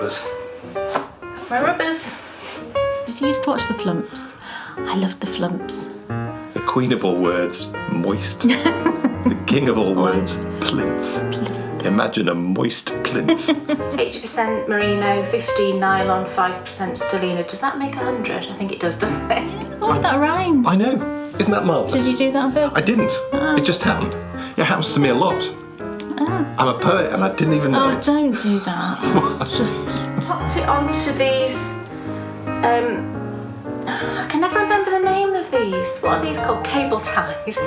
rubbers. My rubbers. Did you used to watch the Flumps? I loved the Flumps. The queen of all words, moist. The king of all words, plinth. Imagine a moist plinth. 80% merino, 15 nylon, 5% stellina. Does that make 100? I think it does, doesn't it? Oh, that rhymed. I know. Isn't that marvellous? Did you do that on purpose? I didn't. Oh. It just happened. It happens to me a lot. I'm a poet and I didn't even know it. Don't do that. It's just popped it onto these. I can never remember the name of these. What are these called? Cable ties.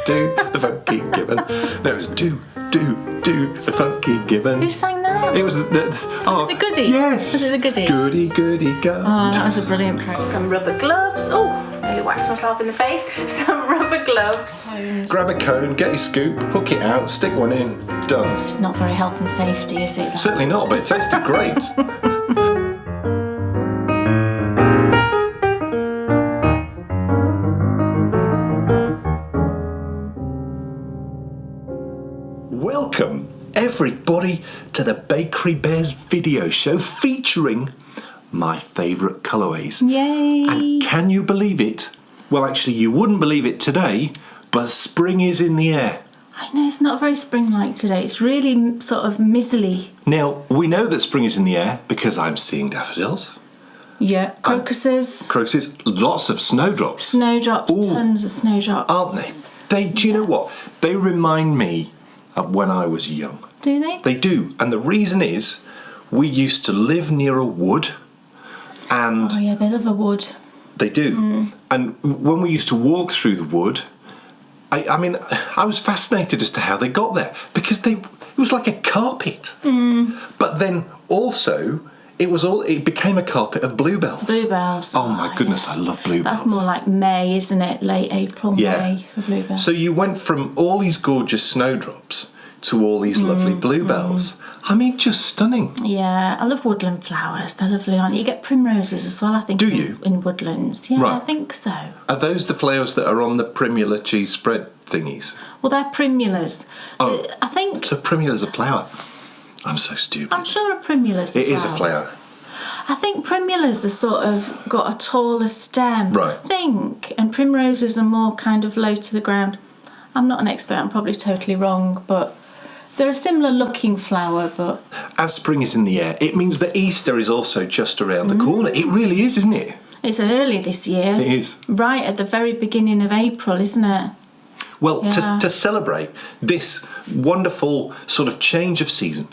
Do the funky gibbon. No, it was do the funky gibbon. Who sang that? It was the Goodies? Yes. Was it the Goodies? Goody go. Oh, that was a brilliant program. Some rubber gloves. Oh, nearly whacked myself in the face. Some rubber gloves. Grab a cone, get your scoop, hook it out, stick one in, done. It's not very health and safety, is it? Certainly not, but it tasted great. Welcome, everybody, to the Bakery Bears video show featuring my favourite colourways. Yay! And can you believe it? Well, actually, you wouldn't believe it today, but spring is in the air. I know, it's not very spring-like today. It's really sort of mizzly. Now, we know that spring is in the air because I'm seeing daffodils. Yeah, crocuses. Crocuses, lots of snowdrops. Snowdrops, Ooh. Tons of snowdrops. Aren't they? Do you know what? They remind me of when I was young. Do they? They do. And the reason is, we used to live near a wood. And Oh yeah, they love a wood. they do. And when we used to walk through the wood, I mean, I was fascinated as to how they got there. Because it was like a carpet. But then also, it became a carpet of bluebells. Bluebells. Oh my goodness, I love bluebells. That's more like May, isn't it? Late April, May for bluebells. So you went from all these gorgeous snowdrops to all these lovely bluebells. I mean, just stunning. Yeah, I love woodland flowers. They're lovely, aren't you? You get primroses as well, I think. Do you? In woodlands. Yeah, Right. I think so. Are those the flowers that are on the primula cheese spread thingies? Well, they're primulas. Oh. I think... So primula's a flower. I'm so stupid. I'm sure a primula's a flower. It is a flower. I think primulas are sort of got a taller stem, Right. I think, and primroses are more kind of low to the ground. I'm not an expert, I'm probably totally wrong, but they're a similar looking flower, but... As spring is in the air, it means that Easter is also just around the corner. It really is, isn't it? It's early this year. It is. Right at the very beginning of April, isn't it? Well, Yeah. to celebrate this wonderful sort of change of season,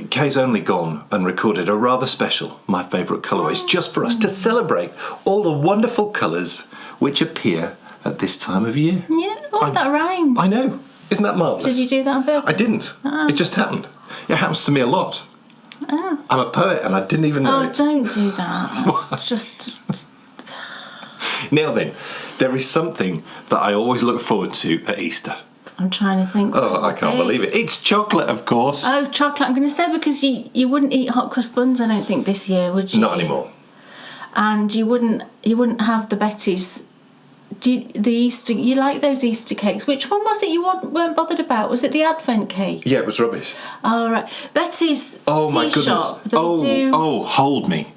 Kay's only gone and recorded a rather special My Favourite Colourways just for us to celebrate all the wonderful colours which appear at this time of year. Yeah, that rhymed. I know. Isn't that marvellous? Did you do that on purpose? I didn't. It just happened. It happens to me a lot. I'm a poet and I didn't even know it. Don't do that. That's just... Now then, there is something that I always look forward to at Easter. I'm trying to think. Oh, I can't believe it. It's chocolate, of course. Oh, chocolate. I'm going to say because you wouldn't eat hot crust buns, I don't think, this year, would you? Not anymore. And you wouldn't have the Betty's. You like those Easter cakes? Which one was it you weren't bothered about? Was it the Advent cake? Yeah, it was rubbish. Oh, right. Betty's Oh, my tea goodness. shop. They Hold me.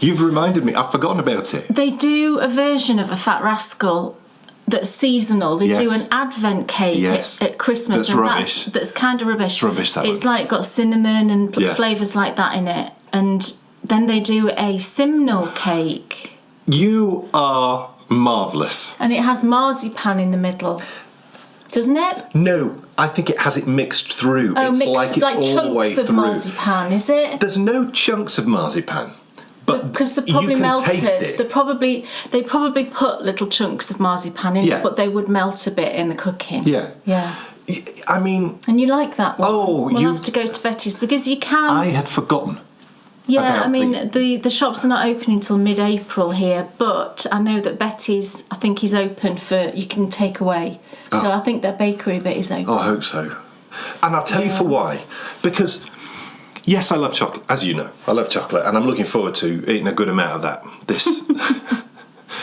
You've reminded me. I've forgotten about it. They do a version of a Fat Rascal that's seasonal. They do an Advent cake at Christmas. That's rubbish. That's kind of rubbish. It's rubbish, that It's one. like got cinnamon and flavours like that in it. And then they do a simnel cake. You are marvellous. And it has marzipan in the middle. Doesn't it? No, I think it has it mixed through. Oh, it's mixed, like it's all the way chunks of through. marzipan, is it? There's no chunks of marzipan. But because they're probably you can melted. taste it. They probably put little chunks of marzipan in it, but they would melt a bit in the cooking. Yeah. Yeah. I mean... And you like that one? Oh, we'll have to go to Betty's because you can... I had forgotten. Yeah, I mean, the shops are not open until mid-April here, but I know that Betty's, I think, is open for, you can take away. So I think their bakery bit is open. Oh, I hope so. And I'll tell you for why. Because, yes, I love chocolate, as you know. I love chocolate, and I'm looking forward to eating a good amount of that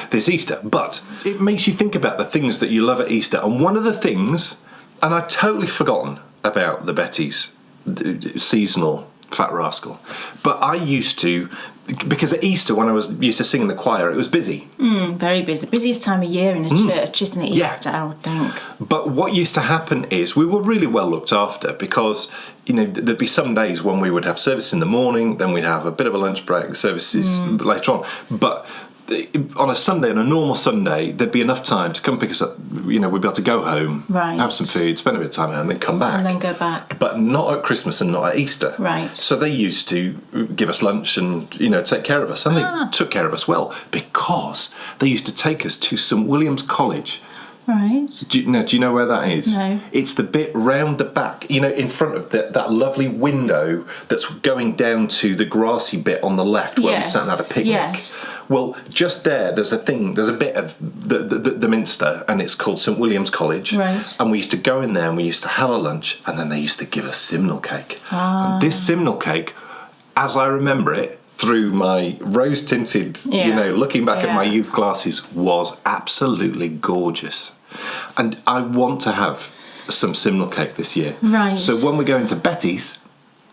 this Easter. But it makes you think about the things that you love at Easter. And one of the things, and I'd totally forgotten about the Betty's seasonal Fat rascal. But I used to, because at Easter when I was used to sing in the choir, it was busy. Very busy. Busiest time of year in a church, isn't it? Easter, I would think. But what used to happen is we were really well looked after because, there'd be some days when we would have service in the morning, then we'd have a bit of a lunch break, services later on. But on a Sunday, on a normal Sunday, there'd be enough time to come pick us up. We'd be able to go home, have some food, spend a bit of time at home, and then come back. And then go back. But not at Christmas and not at Easter. Right. So they used to give us lunch and, take care of us. And they took care of us well because they used to take us to St William's College. Right. Do you know where that is? No. It's the bit round the back, in front of that lovely window that's going down to the grassy bit on the left where we sat and had a picnic. Yes. Well, just there's a bit of the Minster, and it's called St William's College. Right. And we used to go in there and we used to have a lunch, and then they used to give us simnel cake. And this simnel cake, as I remember it, through my rose-tinted, looking back at my youth glasses, was absolutely gorgeous. And I want to have some simnel cake this year. Right. So when we go into Betty's...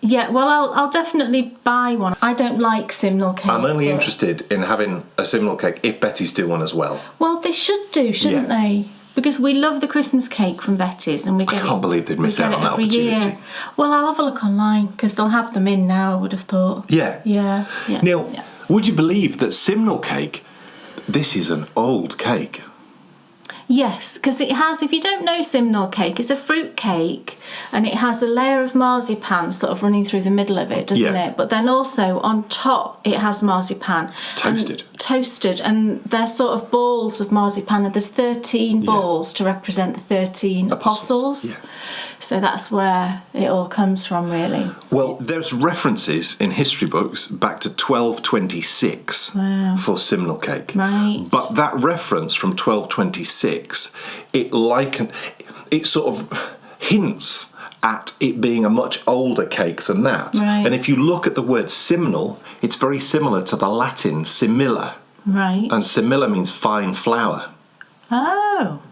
Yeah, well, I'll definitely buy one. I don't like simnel cake. I'm only interested in having a simnel cake if Betty's do one as well. Well, they should do, shouldn't they? Because we love the Christmas cake from Betty's, and we get it. I can't believe they'd miss out on that opportunity. Year. Well, I'll have a look online because they'll have them in now, I would have thought. Yeah. Yeah. Neil, would you believe that simnel cake, this is an old cake? Yes, because it has, if you don't know simnel cake, it's a fruit cake and it has a layer of marzipan sort of running through the middle of it, doesn't it? But then also on top it has marzipan. Toasted, and they're sort of balls of marzipan, and there's 13 balls to represent the 13 apostles. Yeah. So that's where it all comes from, really. Well, there's references in history books back to 1226 for simnel cake. Right. But that reference from 1226, it sort of hints at it being a much older cake than that. Right. And if you look at the word simnel, it's very similar to the Latin similla. Right. And similla means fine flour. Oh.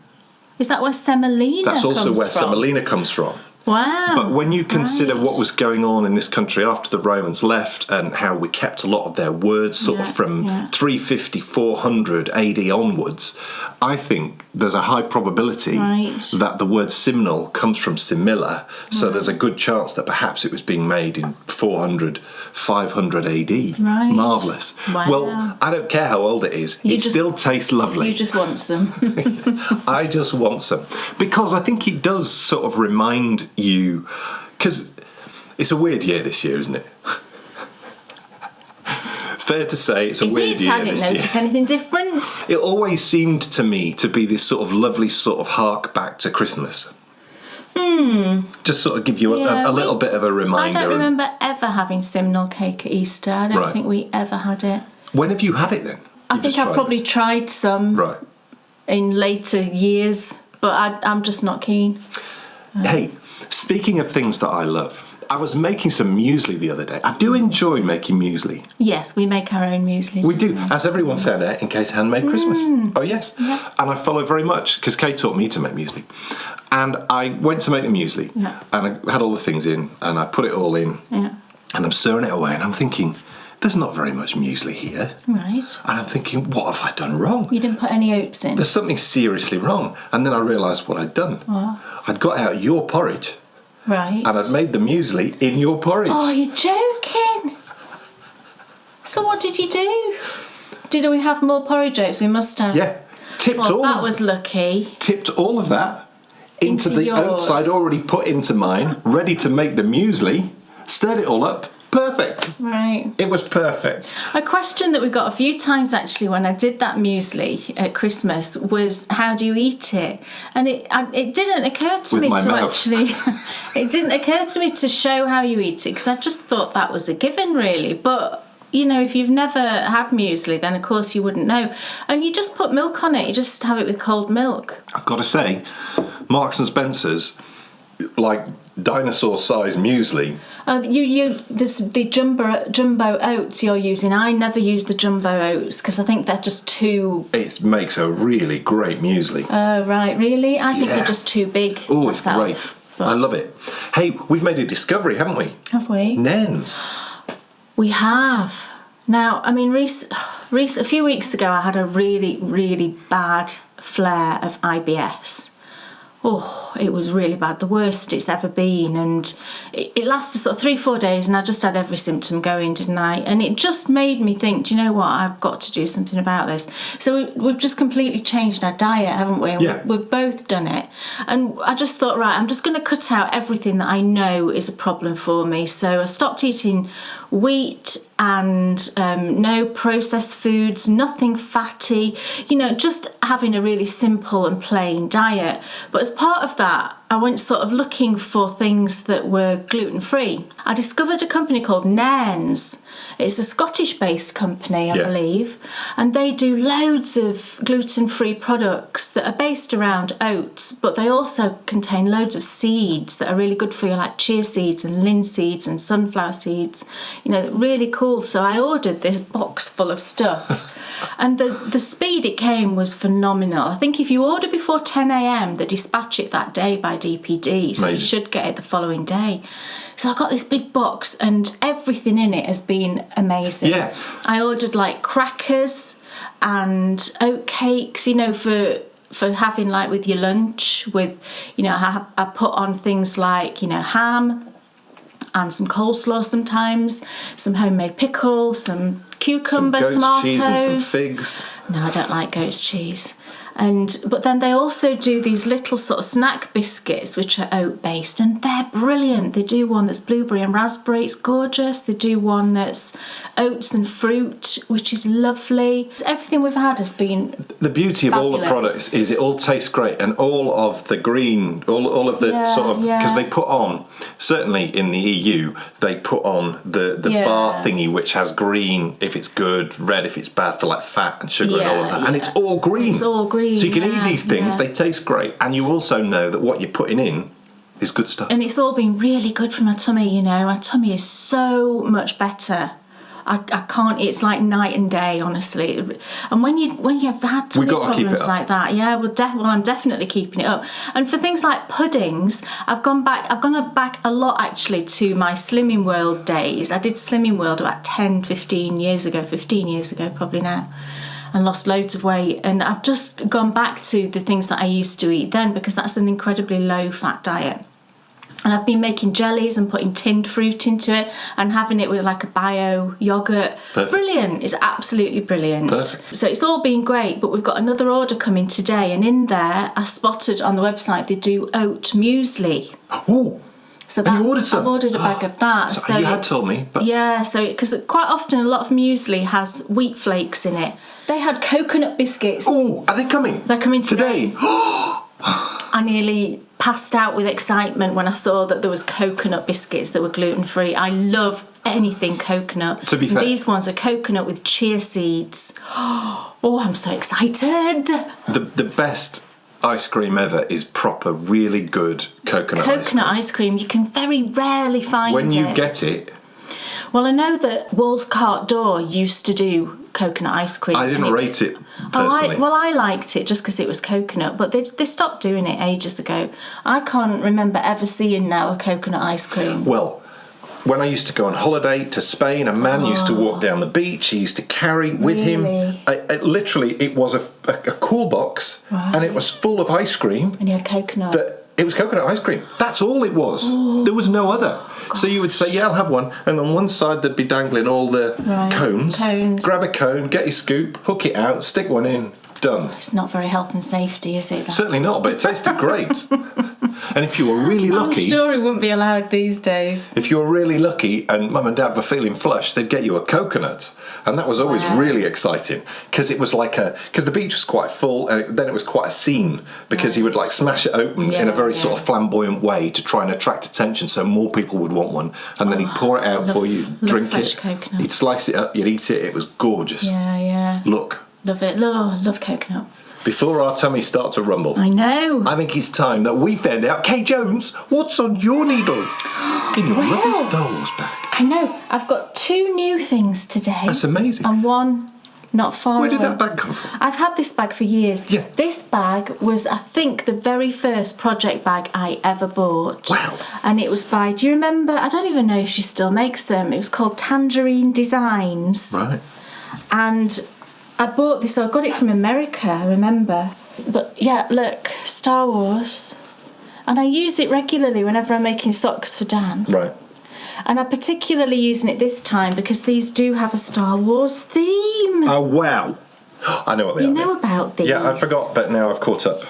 Is that where semolina comes from? That's also where semolina comes from. Wow. But when you consider what was going on in this country after the Romans left and how we kept a lot of their words sort of from 350, 400 AD onwards, I think there's a high probability that the word simnel comes from similla. So there's a good chance that perhaps it was being made in 400, 500 AD. Right. Marvellous. Wow. Well, I don't care how old it is. It still tastes lovely. You just want some. I just want some. Because I think it does sort of remind you, because it's a weird year this year, isn't it? It's fair to say it's a weird year. I didn't notice anything different. It always seemed to me to be this sort of lovely sort of hark back to Christmas. Just sort of give you a little bit of a reminder. I don't remember ever having simnel cake at Easter. I don't think we ever had it. When have you had it then? I think I've probably tried some in later years, but I'm just not keen. Hey, speaking of things that I love, I was making some muesli the other day. I do enjoy making muesli. Yes, we make our own muesli. We do, as everyone found out in Kay's Handmade Christmas. Oh, yes. Yeah. And I follow very much, because Kay taught me to make muesli. And I went to make the muesli, and I had all the things in, and I put it all in, and I'm stirring it away, and I'm thinking, there's not very much muesli here. Right. And I'm thinking, what have I done wrong? You didn't put any oats in? There's something seriously wrong. And then I realised what I'd done. What? I'd got out your porridge. Right. And I'd made the muesli in your porridge. Oh, you're joking. So what did you do? Did we have more porridge oats? We must have. Yeah. That was lucky. Tipped all of that into the oats I'd already put into mine, ready to make the muesli, stirred it all up. Perfect. Right. It was perfect. A question that we got a few times actually when I did that muesli at Christmas was, how do you eat it? And it didn't occur to me to actually it didn't occur to me to show how you eat it, because I just thought that was a given really. But if you've never had muesli, then of course you wouldn't know. And you just put milk on it. You just have it with cold milk. I've got to say, Marks and Spencer's, like dinosaur-sized muesli. There's the jumbo oats you're using. I never use the jumbo oats because I think they're just too... It makes a really great muesli. Oh, right, really? I think they're just too big. Oh, it's great. I love it. Hey, we've made a discovery, haven't we? Have we? Nairns. We have. Now, I mean, a few weeks ago, I had a really, really bad flare of IBS. Oh, it was really bad, the worst it's ever been, and it lasted sort of 3-4 days, and I just had every symptom going, didn't I? And it just made me think, do you know what, I've got to do something about this. So we've just completely changed our diet, haven't we? Yeah. We've both done it, and I just thought, right, I'm just going to cut out everything that I know is a problem for me. So I stopped eating wheat and no processed foods, nothing fatty, just having a really simple and plain diet. But as part of that, I went sort of looking for things that were gluten-free. I discovered a company called Nairns. It's a Scottish-based company, I believe, and they do loads of gluten-free products that are based around oats, but they also contain loads of seeds that are really good for you, like chia seeds and linseeds and sunflower seeds, really cool. So I ordered this box full of stuff. And the speed it came was phenomenal. I think if you order before 10 a.m, they dispatch it that day by DPD, so you should get it the following day. So I got this big box, and everything in it has been amazing. Yeah. I ordered like crackers and oat cakes, for having like with your lunch. With, I put on things like, ham and some coleslaw sometimes, some homemade pickles, some cucumber, some goat's tomatoes. cheese and some figs. No, I don't like goat's cheese. But then they also do these little sort of snack biscuits which are oat based, and they're brilliant. They do one that's blueberry and raspberry, it's gorgeous. They do one that's oats and fruit, which is lovely. Everything we've had has been the beauty of fabulous. all the products is it all tastes great, and all of the green, all of the because they put on, certainly in the EU, they put on the bar thingy which has green if it's good, red if it's bad for like fat and sugar and all of that, and it's all green. It's all green. So you can eat these things, they taste great, and you also know that what you're putting in is good stuff. And it's all been really good for my tummy, My tummy is so much better. I can't, it's like night and day, honestly. And when you've had tummy problems like that, I'm definitely keeping it up. And for things like puddings, I've gone back a lot actually to my Slimming World days. I did Slimming World about 15 years ago probably now, and lost loads of weight, and I've just gone back to the things that I used to eat then, because that's an incredibly low fat diet. And I've been making jellies and putting tinned fruit into it and having it with like a bio yogurt. Perfect. Brilliant. It's absolutely brilliant. Perfect. So it's all been great, but we've got another order coming today, and in there I spotted on the website they do oat muesli. Ooh. So and you ordered some? I've ordered a bag of that. So you had told me. But... Yeah, so because quite often a lot of muesli has wheat flakes in it. They had coconut biscuits. Oh, are they coming? They're coming today. I nearly passed out with excitement when I saw that there was coconut biscuits that were gluten-free. I love anything coconut. To be fair, these ones are coconut with chia seeds. Oh, I'm so excited. The best ice cream ever is proper, really good coconut ice cream. You can very rarely find when you get it. Well, I know that Wall's Cart Door used to do coconut ice cream. I didn't rate it personally. I liked it just because it was coconut, but they stopped doing it ages ago. I can't remember ever seeing now a coconut ice cream. Well, when I used to go on holiday to Spain, a man used to walk down the beach. He used to carry with him. Literally, it was a cool box, and it was full of ice cream. And he had coconut. It was coconut ice cream. That's all it was. Oh. There was no other. Gosh. So you would say, yeah, I'll have one. And on one side, there'd be dangling all the cones. Grab a cone, get your scoop, hook it out, stick one in. Done. It's not very health and safety, is it? Certainly not, but it tasted great. And if you were really lucky... I'm sure it wouldn't be allowed these days. If you were really lucky and Mum and Dad were feeling flush, they'd get you a coconut. And that was always really exciting, because it was like because the beach was quite full, and then it was quite a scene, because he would like smash it open in a very sort of flamboyant way to try and attract attention so more people would want one. And then he'd pour it out for you, drink it. Coconut. He'd slice it up, you'd eat it. It was gorgeous. Yeah. Look. Love it. Love coconut. Before our tummies start to rumble, I know. I think it's time that we found out, Kay Jones, what's on your needles in your lovely Star Wars bag. I know. I've got 2 new things today. That's amazing. And 1 not far Where away. did that bag come from? I've had this bag for years. Yeah. This bag was, I think, the very first project bag I ever bought. Wow. And it was by, do you remember, I don't even know if she still makes them. It was called Tangerine Designs. Right. And I bought this, I got it from America, I remember. But yeah, look, Star Wars. And I use it regularly whenever I'm making socks for Dan. Right. And I'm particularly using it this time because these do have a Star Wars theme. Oh, wow. I know what they are. You know about these? Yeah, I forgot, but now I've caught up.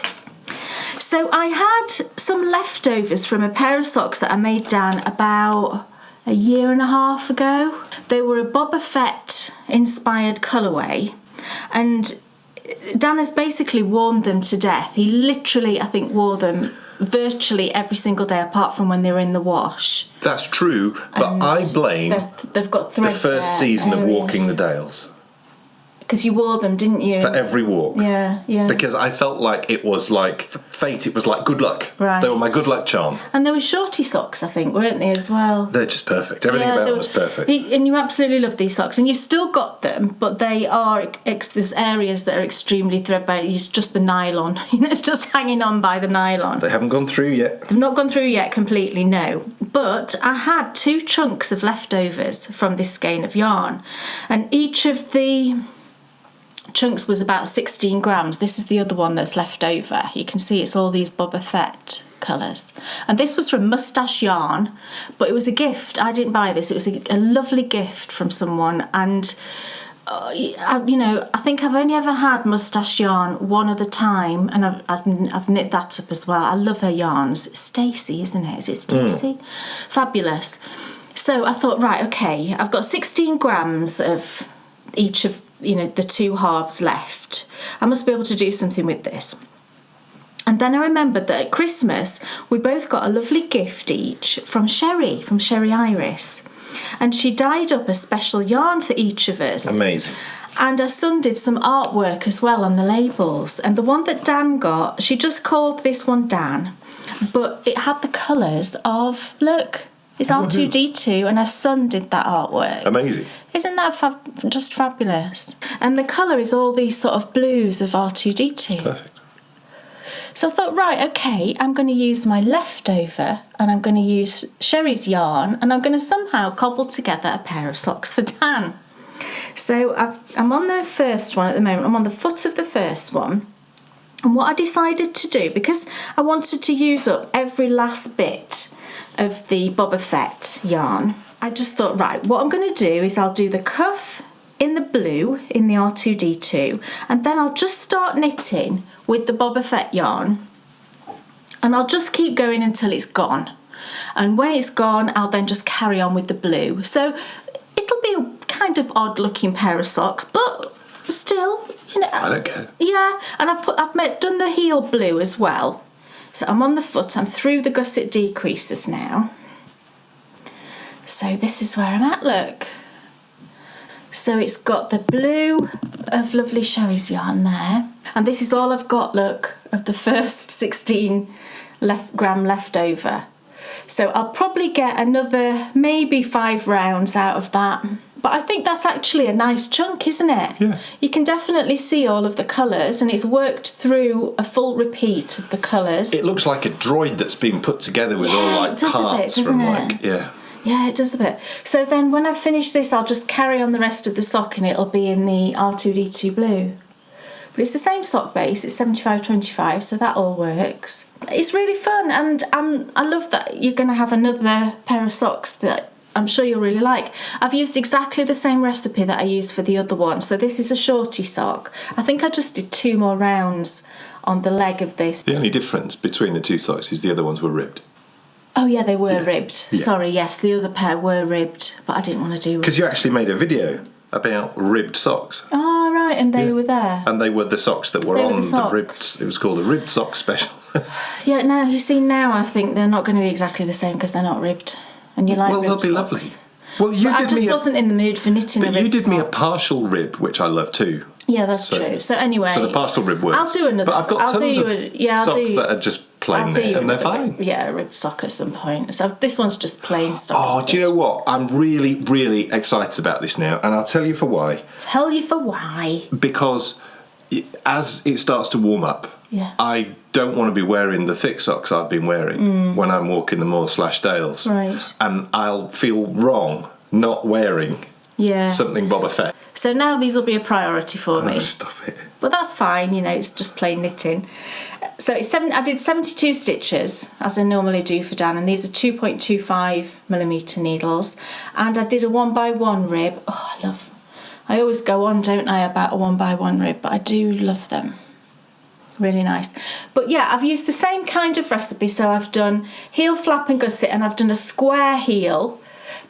So I had some leftovers from a pair of socks that I made Dan about a year and a half ago. They were a Boba Fett inspired colourway, and Dan has basically worn them to death. He literally, I think, wore them virtually every single day apart from when they were in the wash. That's true, but And I blame they've got the thread first season of Walking the Dales. Because you wore them, didn't you? For every walk. Yeah, yeah. Because I felt like it was like fate, it was like good luck. Right. They were my good luck charm. And there were shorty socks, I think, weren't they, as well? They're just perfect. Everything about them was perfect. And you absolutely love these socks. And you've still got them, but they are, there's areas that are extremely threadbare. It's just the nylon. It's just hanging on by the nylon. They haven't gone through yet. They've not gone through yet completely, no. But I had 2 chunks of leftovers from this skein of yarn. And each of the chunks was about 16 grams. This is the other one that's left over. You can see it's all these Boba Fett colours. And this was from Moustache Yarn, but it was a gift. I didn't buy this. It was a lovely gift from someone. And, I think I've only ever had Moustache Yarn one other time, and I've knit that up as well. I love her yarns. It's Stacey, isn't it? Is it Stacey? Fabulous. So I thought, right, okay, I've got 16 grams of each of the 2 halves left. I must be able to do something with this. And then I remembered that at Christmas we both got a lovely gift each from Sherry Iris, and she dyed up a special yarn for each of us. Amazing. And her son did some artwork as well on the labels. And the one that Dan got, she just called this one Dan, but it had the colours of, look, it's R2-D2, and her son did that artwork. Amazing. Isn't that just fabulous? And the colour is all these sort of blues of R2-D2. Perfect. So I thought, right, okay, I'm going to use my leftover, and I'm going to use Sherry's yarn, and I'm going to somehow cobble together a pair of socks for Dan. So I'm on the first one at the moment. I'm on the foot of the first one. And what I decided to do, because I wanted to use up every last bit of the Boba Fett yarn, I just thought, right, what I'm going to do is I'll do the cuff in the blue, in the R2-D2, and then I'll just start knitting with the Boba Fett yarn, and I'll just keep going until it's gone. And when it's gone, I'll then just carry on with the blue. So it'll be a kind of odd looking pair of socks, but still, I don't care. Yeah, and I've done the heel blue as well. So I'm on the foot, I'm through the gusset decreases now. So this is where I'm at, look. So it's got the blue of lovely Sherry's yarn there. And this is all I've got, look, of the first 16 gram left over. So I'll probably get another maybe 5 rounds out of that. But I think that's actually a nice chunk, isn't it? Yeah. You can definitely see all of the colours, and it's worked through a full repeat of the colours. It looks like a droid that's been put together with all like it does parts a bit, doesn't from it? like yeah. Yeah, it does a bit. So then when I finish this, I'll just carry on the rest of the sock, and it'll be in the R2-D2 blue. But it's the same sock base, it's 75-25, so that all works. It's really fun, and I love that you're going to have another pair of socks that I'm sure you'll really like. I've used exactly the same recipe that I used for the other one. So this is a shorty sock. I think I just did 2 more rounds on the leg of this. The only difference between the 2 socks is the other ones were ribbed. Oh yeah, they were ribbed. Yeah. Sorry, yes, the other pair were ribbed, but I didn't want to do ribbed. Because you actually made a video about ribbed socks. Oh right, and they were there. And they were the socks that were on the ribbed. It was called a ribbed sock special. Yeah, now you see, now I think they're not going to be exactly the same because they're not ribbed. And you like ribbed they'll be socks. lovely. Well, I just wasn't in the mood for knitting a ribbed But you did me a sock. partial rib, which I love too. Yeah, that's true. So anyway, So the partial rib works. I'll do another. But I've got tons of socks that are just plain knit and they're fine. Yeah, a rib sock at some point. So this one's just plain stuff. Oh, do you know what? I'm really, really excited about this now, and I'll tell you for why. Tell you for why. Because as it starts to warm up, I don't want to be wearing the thick socks I've been wearing when I'm walking the moor/dales. Right. And I'll feel wrong not wearing something Boba Fett. So now these will be a priority for me. Stop it. But that's fine, you know, it's just plain knitting. So I did 72 stitches, as I normally do for Dan, and these are 2.25mm needles. And I did a 1x1 rib. Oh, I always go on, don't I, about a 1x1 rib, but I do love them. Really nice. But yeah, I've used the same kind of recipe. So I've done heel, flap and gusset, and I've done a square heel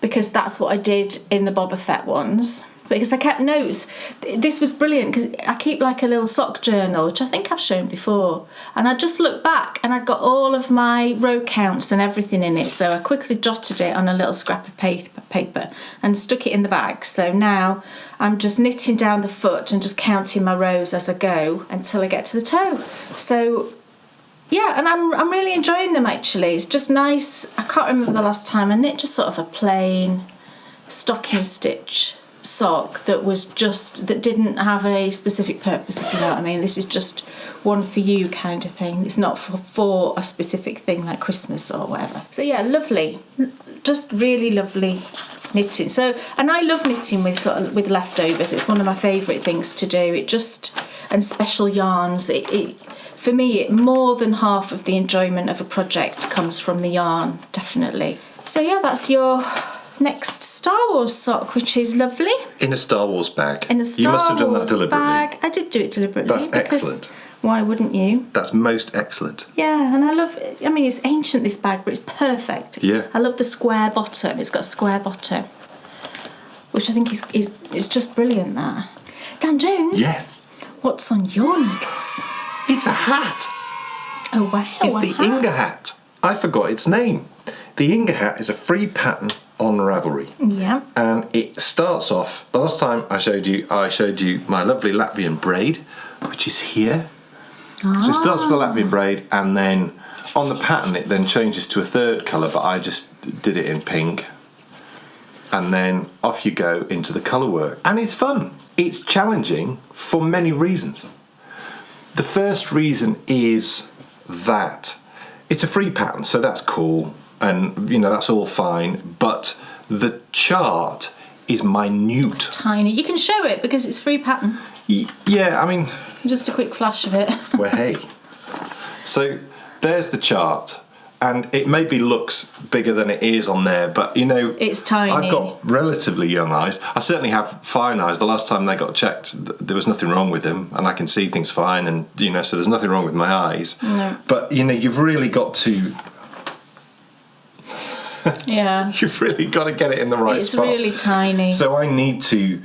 because that's what I did in the Boba Fett ones. Because I kept notes. This was brilliant because I keep like a little sock journal, which I think I've shown before. And I just looked back and I'd got all of my row counts and everything in it. So I quickly jotted it on a little scrap of paper and stuck it in the bag. So now I'm just knitting down the foot and just counting my rows as I go until I get to the toe. So yeah, and I'm really enjoying them actually. It's just nice. I can't remember the last time I knit just sort of a plain stocking stitch sock that didn't have a specific purpose, if you know what I mean. This is just one for you kind of thing. It's not for a specific thing like Christmas or whatever. So yeah, lovely, just really lovely knitting. So, and I love knitting with leftovers. It's one of my favourite things to do. And special yarns. For me, more than half of the enjoyment of a project comes from the yarn, definitely. So yeah, that's your next Star Wars sock, which is lovely. In a Star Wars bag. In a Star Wars You must have done that deliberately. bag. I did do it deliberately. That's excellent. Why wouldn't you? That's most excellent. Yeah, and I love it. I mean, it's ancient, this bag, but it's perfect. Yeah. I love the square bottom. It's got a square bottom, which I think is just brilliant, that. Dan Jones? Yes. What's on your needles? It's a hat. Oh, wow. It's the Inga hat. I forgot its name. The Inga hat is a free pattern on Ravelry. Yeah. And it starts off, the last time I showed you my lovely Latvian braid, which is here. So it starts with the Latvian braid, and then on the pattern it then changes to a third colour, but I just did it in pink. And then off you go into the colour work. And it's fun. It's challenging for many reasons. The first reason is that it's a free pattern, so that's cool. And, you know, that's all fine, but the chart is minute. It's tiny. You can show it because it's free pattern. Yeah, I mean... Just a quick flash of it. Well, hey. So, there's the chart, and it maybe looks bigger than it is on there, but, you know... It's tiny. I've got relatively young eyes. I certainly have fine eyes. The last time they got checked, there was nothing wrong with them, and I can see things fine, and, you know, so there's nothing wrong with my eyes. No. But, you know, you've really got to... Yeah. You've really got to get it in the right spot. It's really tiny. So I need to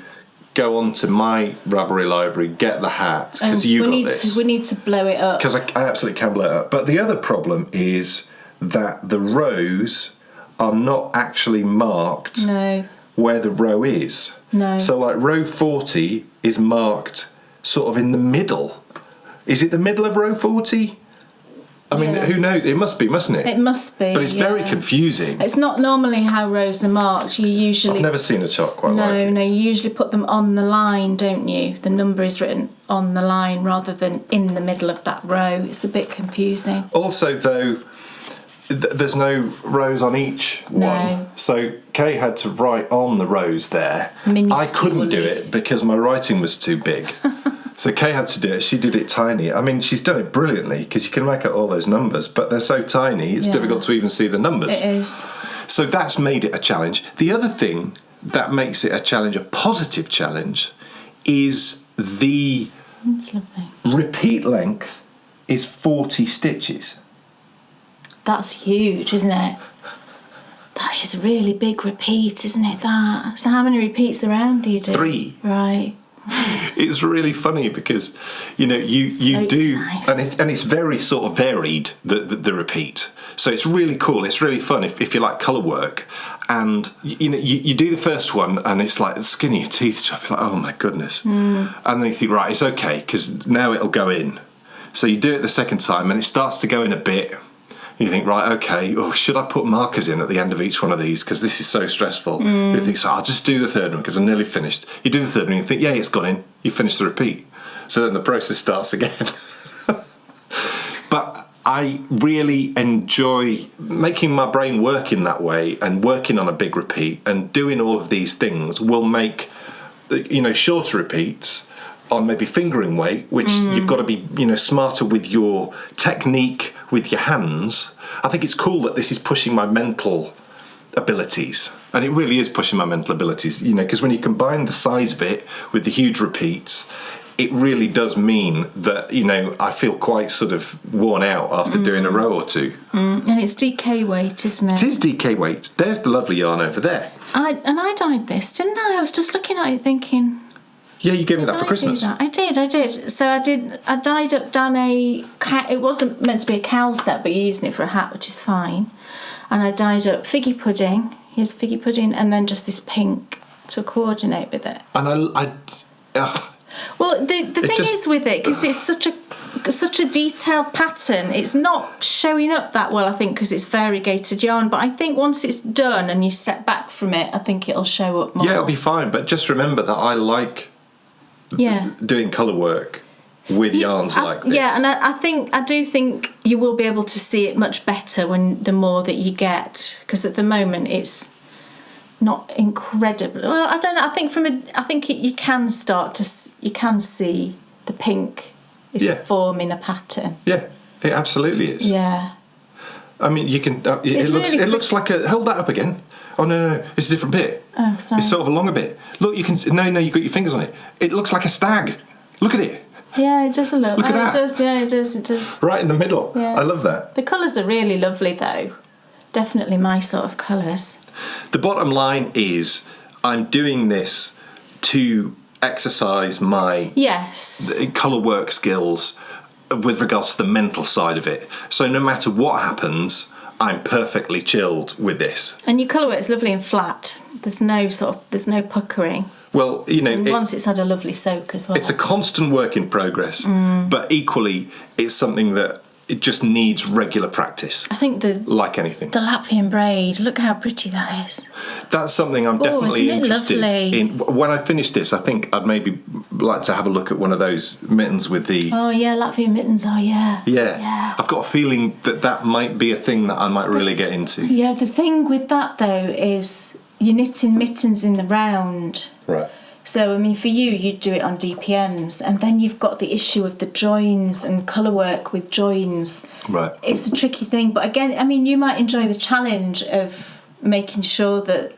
go onto my Ravelry library, get the hat, because you got this. We need to blow it up. Because I absolutely can blow it up. But the other problem is that the rows are not actually marked where the row is. No. So like row 40 is marked sort of in the middle. Is it the middle of row 40? I mean, who knows? It must be, mustn't it? It must be. But it's very confusing. It's not normally how rows are marked. You usually... I've never seen a chart quite like it. No, you usually put them on the line, don't you? The number is written on the line rather than in the middle of that row. It's a bit confusing. Also, though, there's no rows on each one. So Kay had to write on the rows there. I couldn't do it because my writing was too big. So Kay had to do it. She did it tiny. I mean, she's done it brilliantly because you can make out all those numbers, but they're so tiny, it's difficult to even see the numbers. It is. So that's made it a challenge. The other thing that makes it a challenge, a positive challenge, is the repeat length is 40 stitches. That's huge, isn't it? That is a really big repeat, isn't it, that? So how many repeats around do you do? 3. Right. It's really funny because, you know, you do, nice. and it's very sort of varied, the repeat. So it's really cool. It's really fun if you like colour work. And, you know, you do the first one and it's like the skin of your teeth. You're like, oh my goodness. And then you think, right, it's okay because now it'll go in. So you do it the second time and it starts to go in a bit. You think, right, okay, should I put markers in at the end of each one of these? Because this is so stressful. You think, so I'll just do the third one because I'm nearly finished. You do the third one and you think, yeah, it's gone in. You finish the repeat. So then the process starts again. But I really enjoy making my brain work in that way, and working on a big repeat and doing all of these things will make, shorter repeats on maybe fingering weight, which you've got to be, smarter with your technique with your hands. I think it's cool that this is pushing my mental abilities, and it really is pushing my mental abilities, because when you combine the size of it with the huge repeats, it really does mean that, I feel quite sort of worn out after doing a row or two. And it's DK weight, isn't it? It is DK weight. There's the lovely yarn over there. I dyed this, didn't I? I was just looking at it thinking... Yeah, you gave me that for Christmas. I did. So I dyed up down it wasn't meant to be a cowl set, but you're using it for a hat, which is fine. And I dyed up figgy pudding. Here's figgy pudding, and then just this pink to coordinate with it. And well, the thing is with it, because it's such a detailed pattern, it's not showing up that well, I think, because it's variegated yarn. But I think once it's done and you step back from it, I think it'll show up more. Yeah, it'll be fine. But just remember that I like doing colour work with yarns like this. Yeah, and I do think you will be able to see it much better the more that you get, because at the moment it's not incredible. Well, I don't know. I think you can see the pink is forming a pattern. Yeah, it absolutely is. Yeah. I mean, you can. It looks like a. Hold that up again. Oh no, it's a different bit. Oh, sorry. It's sort of a longer bit. Look, you can. No, you got your fingers on it. It looks like a stag. Look at it. Yeah, it does a look. Look at that. It does. Yeah, it does. Right in the middle. Yeah. I love that. The colours are really lovely, though. Definitely my sort of colours. The bottom line is, I'm doing this to exercise my colour work skills with regards to the mental side of it. So no matter what happens, I'm perfectly chilled with this. And your colour work is lovely and flat. There's no puckering. Well, once it's had a lovely soak as well. It's a constant work in progress, but equally, it's something that it just needs regular practice. I think like anything. The Latvian braid, look how pretty that is. That's something I'm definitely interested in. When I finish this, I think I'd maybe like to have a look at one of those mittens with the... Oh yeah, Latvian mittens, Yeah. I've got a feeling that might be a thing that I might really get into. Yeah, the thing with that though is you're knitting mittens in the round. Right. So, I mean, for you'd do it on DPNs, and then you've got the issue of the joins and colour work with joins. Right. It's a tricky thing, but again, I mean, you might enjoy the challenge of making sure that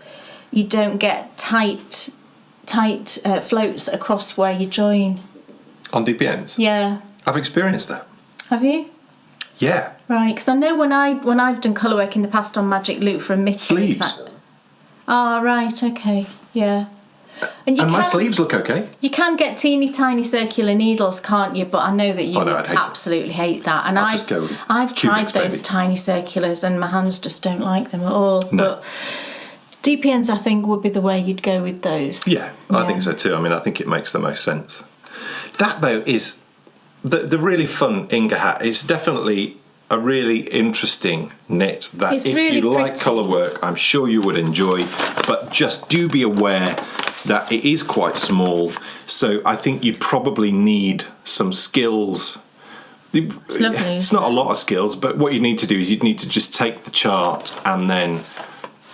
you don't get tight floats across where you join. On DPNs? Yeah. I've experienced that. Have you? Yeah. Right, because I know when I've done colour work in the past on Magic Loop for a mitten... Sleeves. Right, okay, yeah. And my sleeves look okay. You can get teeny tiny circular needles, can't you? But I know that you would absolutely hate that. And I've tried those tiny circulars and my hands just don't like them at all. No. But DPNs, I think, would be the way you'd go with those. Yeah, I think so too. I mean, I think it makes the most sense. That, though, is the really fun Inga hat. It's definitely a really interesting knit that if you like colour work, I'm sure you would enjoy. But just do be aware that it is quite small, so I think you probably need some skills. It's lovely. It's not a lot of skills, but what you need to do is you'd need to just take the chart and then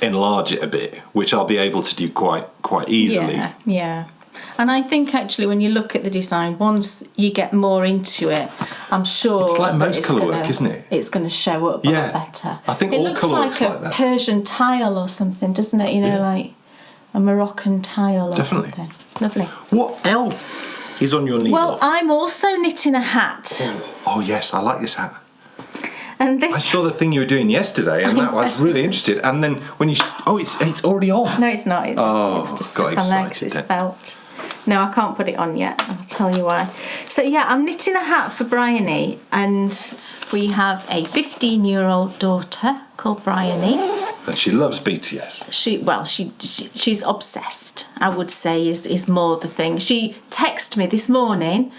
enlarge it a bit, which I'll be able to do quite easily. Yeah. And I think actually when you look at the design, once you get more into it, I'm sure it's like most colour work, isn't it? It's going to show up a lot better. I think all colour work's like that. It looks like a Persian tile or something, doesn't it? Like a Moroccan tile or something. Lovely. What else is on your needles? Well, I'm also knitting a hat. Oh yes, I like this hat. And this... I saw the thing you were doing yesterday, and I was really interested. And then when you... it's already on. No, it's not. It's just stuck on there because it's felt. No, I can't put it on yet. I'll tell you why. So yeah, I'm knitting a hat for Bryony, and we have a 15-year-old daughter called Bryony. And she loves BTS. She's obsessed, I would say, is more the thing. She texted me this morning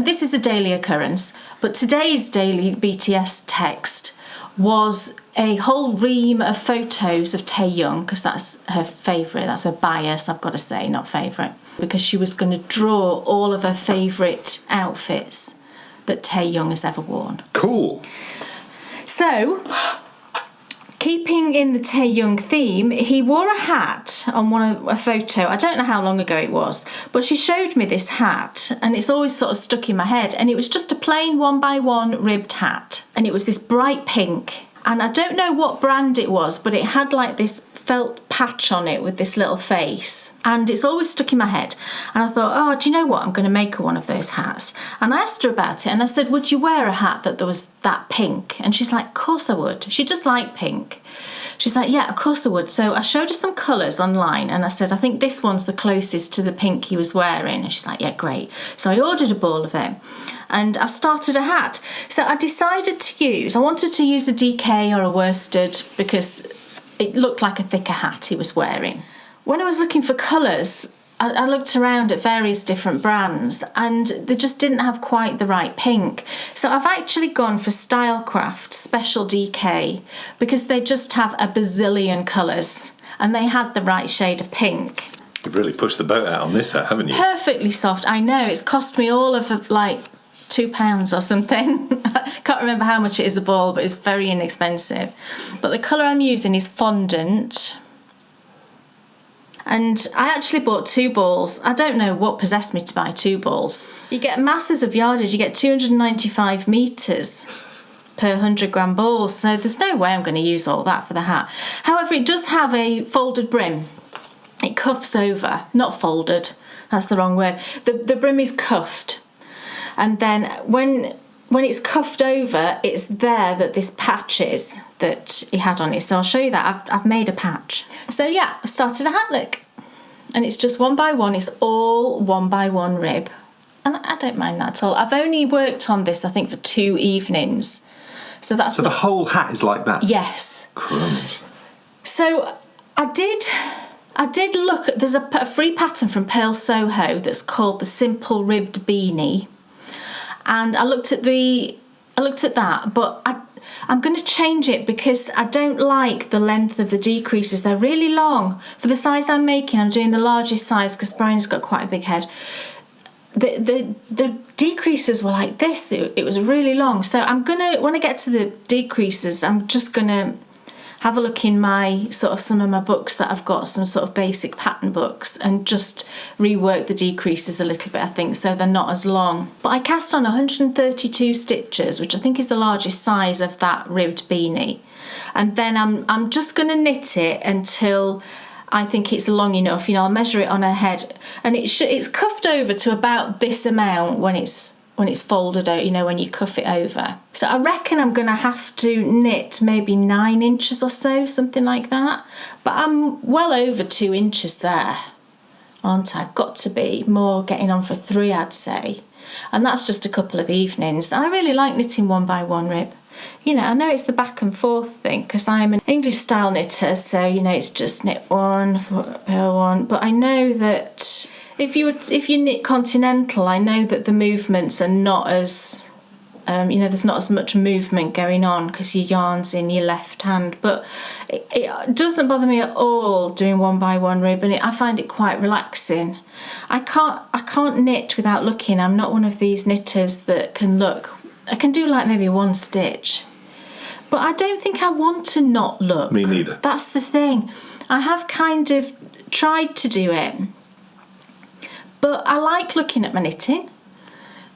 this is a daily occurrence, but today's daily BTS text was a whole ream of photos of Taehyung, because that's her favourite, that's her bias, I've got to say, not favourite, because she was going to draw all of her favourite outfits that Taehyung has ever worn. Cool. So, keeping in the Taehyung theme, he wore a hat on a photo. I don't know how long ago it was, but she showed me this hat, and it's always sort of stuck in my head. And it was just a plain 1x1 ribbed hat, and it was this bright pink. And I don't know what brand it was, but it had like this felt patch on it with this little face, and it's always stuck in my head. And I thought, oh, do you know what, I'm going to make her one of those hats. And I asked her about it, and I said, would you wear a hat that was that pink? And she's like, of course I would. She does like pink. She's like, yeah, of course I would. So I showed her some colours online, and I said, I think this one's the closest to the pink he was wearing. And she's like, yeah, great. So I ordered a ball of it, and I've started a hat. So I decided I wanted to use a DK or a worsted, because it looked like a thicker hat he was wearing. When I was looking for colours, I looked around at various different brands, and they just didn't have quite the right pink. So I've actually gone for Stylecraft Special DK, because they just have a bazillion colours, and they had the right shade of pink. You've really pushed the boat out on this hat, haven't you? Perfectly soft, I know. It's cost me all of like £2 or something. I can't remember how much it is a ball, but it's very inexpensive. But the colour I'm using is Fondant. And I actually bought 2 balls. I don't know what possessed me to buy 2 balls. You get masses of yardage. You get 295 metres per 100 gram balls. So there's no way I'm going to use all that for the hat. However, it does have a folded brim. It cuffs over. Not folded. That's the wrong word. The brim is cuffed. And then when it's cuffed over, it's there that this patch is that he had on it. So I'll show you that. I've made a patch. So yeah, I've started a hat look. And it's just 1x1. It's all 1x1 rib. And I don't mind that at all. I've only worked on this, I think, for 2 evenings. So the whole hat is like that? Yes. Crumbs. So I did look at, there's a free pattern from Pearl Soho that's called the Simple Ribbed Beanie. And I looked at that, but I'm going to change it because I don't like the length of the decreases. They're really long. For the size I'm making, I'm doing the largest size because Brian's got quite a big head. The decreases were like this. It was really long. So when I get to the decreases, I'm just going to have a look in some of my books that I've got, some sort of basic pattern books, and just rework the decreases a little bit, I think, so they're not as long. But I cast on 132 stitches, which I think is the largest size of that ribbed beanie. And then I'm just going to knit it until I think it's long enough. I'll measure it on her head, and it's cuffed over to about this amount when it's folded out, when you cuff it over. So I reckon I'm going to have to knit maybe 9 inches or so, something like that. But I'm well over 2 inches there, aren't I? I've got to be more getting on for 3, I'd say. And that's just a couple of evenings. I really like knitting 1x1 rib. I know it's the back and forth thing because I'm an English style knitter, so, it's just knit 1, purl 1. But I know that if you knit continental, I know that the movements are not as, there's not as much movement going on because your yarn's in your left hand. But it doesn't bother me at all doing 1x1 rib, and I find it quite relaxing. I can't knit without looking. I'm not one of these knitters that can look. I can do like maybe 1 stitch, but I don't think I want to not look. Me neither. That's the thing. I have kind of tried to do it. But I like looking at my knitting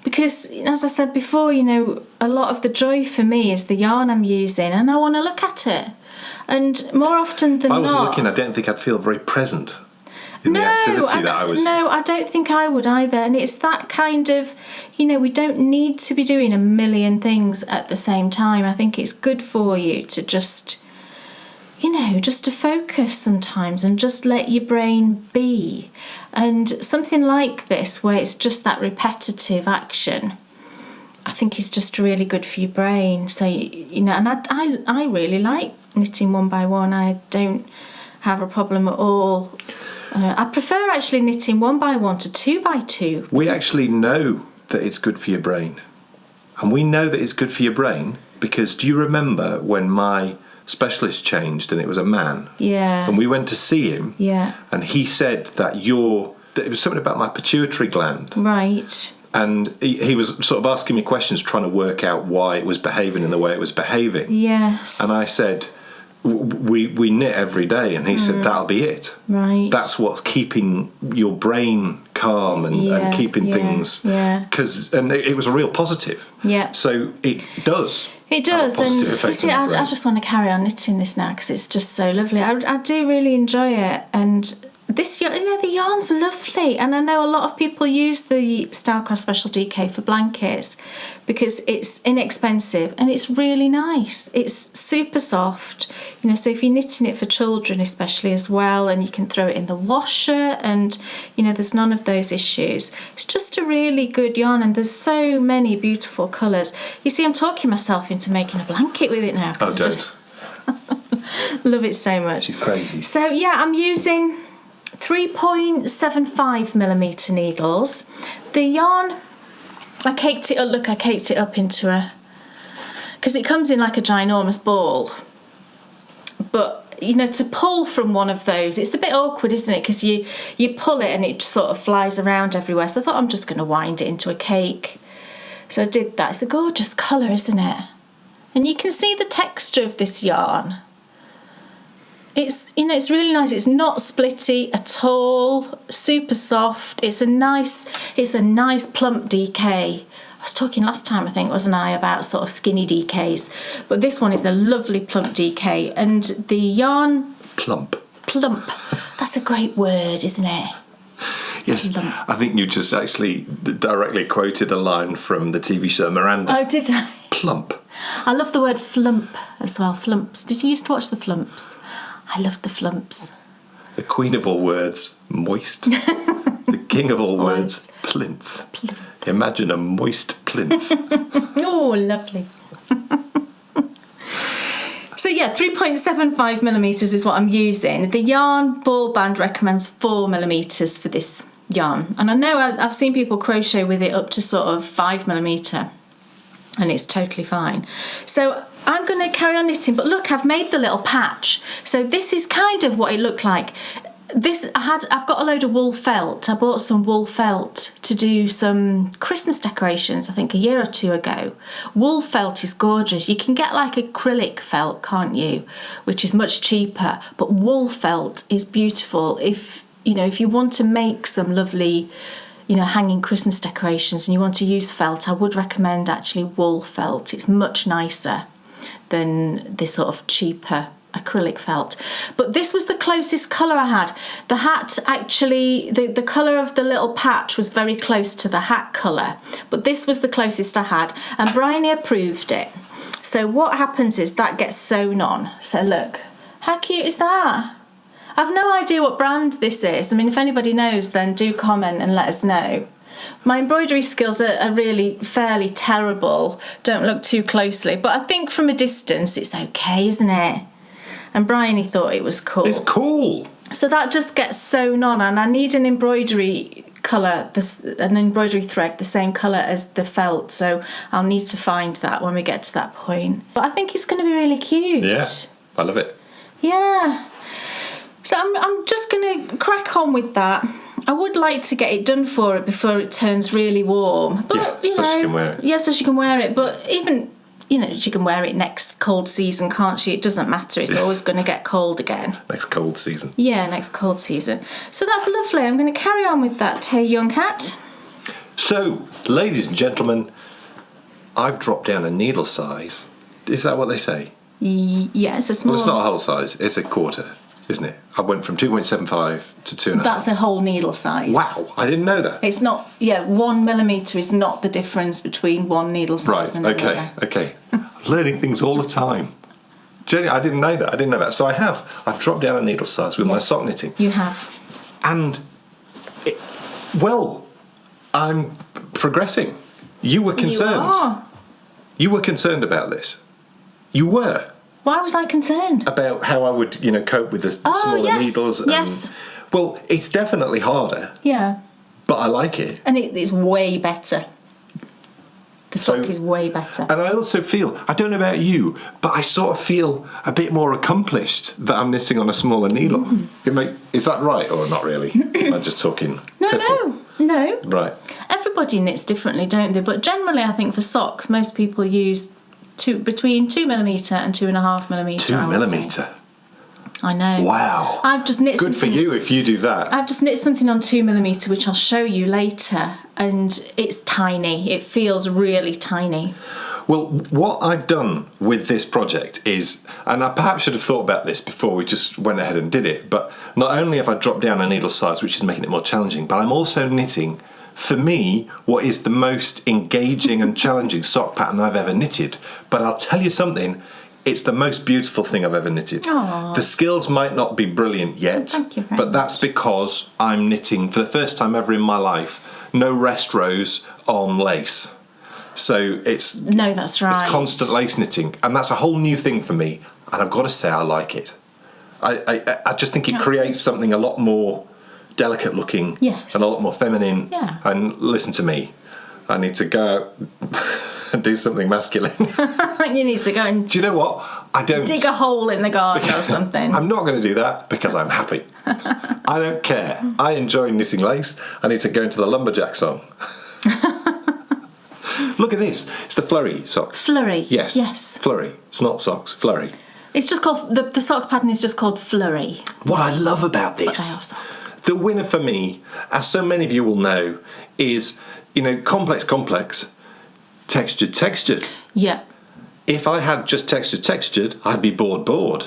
because, as I said before, a lot of the joy for me is the yarn I'm using, and I want to look at it. And more often than not... If I wasn't looking, I don't think I'd feel very present in the activity that I was... No, I don't think I would either. And it's that kind of, we don't need to be doing a million things at the same time. I think it's good for you to just... just to focus sometimes and just let your brain be. And something like this, where it's just that repetitive action, I think is just really good for your brain. So, and I really like knitting 1x1. I don't have a problem at all. I prefer actually knitting 1x1 to 2x2. We actually know that it's good for your brain. And we know that it's good for your brain because do you remember when my specialist changed and it was a man? Yeah. And we went to see him. Yeah. And he said that it was something about my pituitary gland. Right. And he was sort of asking me questions, trying to work out why it was behaving in the way it was behaving. Yes. And I said, we knit every day. And he said, that'll be it. Right. That's what's keeping your brain calm and keeping things. Yeah. And it was a real positive. Yeah. So it does. It does. Have a And positive you effect see, on your brain. I just want to carry on knitting this now because it's just so lovely. I do really enjoy it. And this, the yarn's lovely. And I know a lot of people use the Stylecraft Special DK for blankets because it's inexpensive and it's really nice. It's super soft, so if you're knitting it for children especially as well, and you can throw it in the washer and, there's none of those issues. It's just a really good yarn and there's so many beautiful colours. You see, I'm talking myself into making a blanket with it now. Oh, don't. Love it so much. She's crazy. So, yeah, I'm using 3.75mm needles. The yarn, I caked it up into because it comes in like a ginormous ball. But, to pull from one of those, it's a bit awkward, isn't it? Because you pull it and it sort of flies around everywhere. So I thought I'm just going to wind it into a cake. So I did that. It's a gorgeous colour, isn't it? And you can see the texture of this yarn. It's it's really nice. It's not splitty at all. Super soft. It's a nice plump DK. I was talking last time, I think, wasn't I, about sort of skinny DKs. But this one is a lovely plump DK, and the yarn Plump. That's a great word, isn't it? Yes, plump. I think you just actually directly quoted a line from the TV show Miranda. Oh, did I? Plump. I love the word flump as well. Flumps. Did you used to watch the Flumps? I loved the Flumps. The queen of all words, moist. The king of all words, plinth. Imagine a moist plinth. Oh, lovely. So yeah, 3.75mm is what I'm using. The yarn ball band recommends 4mm for this yarn. And I know I've seen people crochet with it up to sort of 5mm. And it's totally fine. So I'm going to carry on knitting, but look, I've made the little patch. So this is kind of what it looked like. I've got a load of wool felt. I bought some wool felt to do some Christmas decorations, I think a year or two ago. Wool felt is gorgeous. You can get like acrylic felt, can't you? Which is much cheaper, but wool felt is beautiful. If you want to make some lovely hanging Christmas decorations and you want to use felt, I would recommend actually wool felt. It's much nicer than this sort of cheaper acrylic felt. But this was the closest colour I had. The hat actually, the colour of the little patch was very close to the hat colour, but this was the closest I had, and Bryony approved it. So what happens is that gets sewn on. So look, how cute is that? I've no idea what brand this is. I mean, if anybody knows, then do comment and let us know. My embroidery skills are really fairly terrible. Don't look too closely. But I think from a distance it's okay, isn't it? And Bryony thought it was cool. It's cool. So that just gets sewn on, and I need an embroidery colour, an embroidery thread the same colour as the felt. So I'll need to find that when we get to that point. But I think it's going to be really cute. Yeah, I love it. Yeah. So I'm just going to crack on with that. I would like to get it done for it before it turns really warm. But, so she can wear it. Yeah, so she can wear it. But even, she can wear it next cold season, can't she? It doesn't matter. It's always going to get cold again. Next cold season. Yeah, next cold season. So that's lovely. I'm going to carry on with that Tay Young hat. So, ladies and gentlemen, I've dropped down a needle size. Is that what they say? Yeah, it's a small... Well, it's not a whole size. It's a quarter, isn't it? I went from 2.75 to 2.5. That's the whole needle size. Wow, I didn't know that. It's not, 1mm is not the difference between one needle size and another. Okay. Learning things all the time. Jenny, I didn't know that. So I've dropped down a needle size with my sock knitting. You have. And, I'm progressing. You were concerned. You are. You were concerned about this. You were. Why was I concerned? About how I would, cope with the smaller needles. And, yes. Well, it's definitely harder. Yeah. But I like it. And it's way better. The sock is way better. And I also feel, I don't know about you, but I sort of feel a bit more accomplished that I'm knitting on a smaller needle. Is that right or not really? I'm just talking. No. Right. Everybody knits differently, don't they? But generally, I think for socks, most people use between 2mm and 2.5mm. 2mm. I know. Wow. I've just knit Good for you if you do that. I've just knit something on 2mm, which I'll show you later, and it's tiny. It feels really tiny. Well, what I've done with this project is, and I perhaps should have thought about this before we just went ahead and did it, but not only have I dropped down a needle size, which is making it more challenging, but I'm also knitting, for me, what is the most engaging and challenging sock pattern I've ever knitted. But I'll tell you something, it's the most beautiful thing I've ever knitted. Aww. The skills might not be brilliant yet, Thank you very but that's because I'm knitting, for the first time ever in my life, no rest rows on lace. So it's... No, that's right. It's constant lace knitting, and that's a whole new thing for me, and I've got to say I like it. I just think it creates something a lot more delicate looking, yes, and a lot more feminine. Yeah. And listen to me, I need to go out and do something masculine. You need to go and... Do you know what? I don't... dig a hole in the garden or something. I'm not going to do that because I'm happy. I don't care. I enjoy knitting lace. I need to go into the lumberjack song. Look at this. It's the flurry sock. Flurry. Yes. Yes. Flurry. It's not socks. Flurry. It's just called... The sock pattern is just called Flurry. What I love about But they this... are socks. The winner for me, as so many of you will know, is, complex, textured. Yeah. If I had just textured, I'd be bored.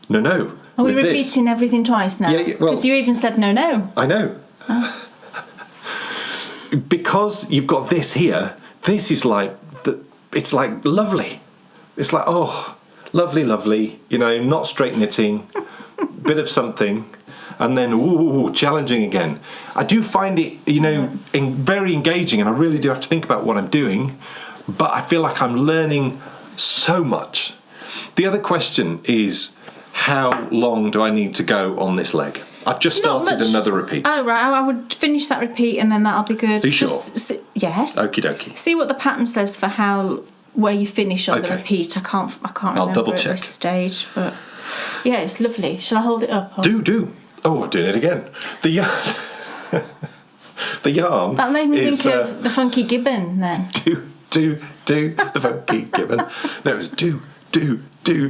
No. Are we With this- repeating everything twice now? Yeah, well- Because you even said no. I know. Oh. Because you've got this here, this is like, it's like lovely. It's like, oh, lovely, not straight knitting, bit of something. And then, challenging again. I do find it, very engaging, and I really do have to think about what I'm doing, but I feel like I'm learning so much. The other question is, how long do I need to go on this leg? I've just started another repeat. Oh, right. I would finish that repeat and then that'll be good. Are you sure? Yes. Okie dokie. See what the pattern says for where you finish on the repeat. I can't remember double at check. this stage, but yeah, it's lovely. Shall I hold it up? Or? Do. Oh, I'm doing it again. The yarn. The yarn. That made me is, think of the Funky Gibbon then. Do the Funky Gibbon. No, it was do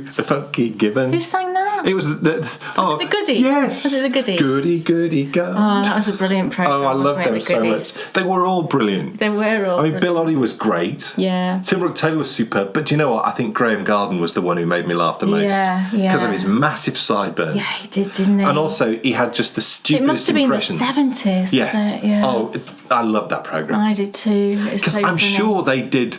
the Funky Gibbon. Who sang that? It was the Goodies? Yes. Was it the Goodies? Goody God. Oh, that was a brilliant programme. Oh, I love wasn't them it, the so Goodies? much. They were all brilliant. They were all brilliant. Bill Oddie was great. Yeah. Tim Brooke-Taylor was superb. But do you know what? I think Graham Garden was the one who made me laugh the most. Yeah. Because of his massive sideburns. Yeah, he did, didn't he? And also, he had just the stupidest It must have been impressions. the 70s, was it? Yeah. Oh, I love that programme. I did too. Because I'm sure they did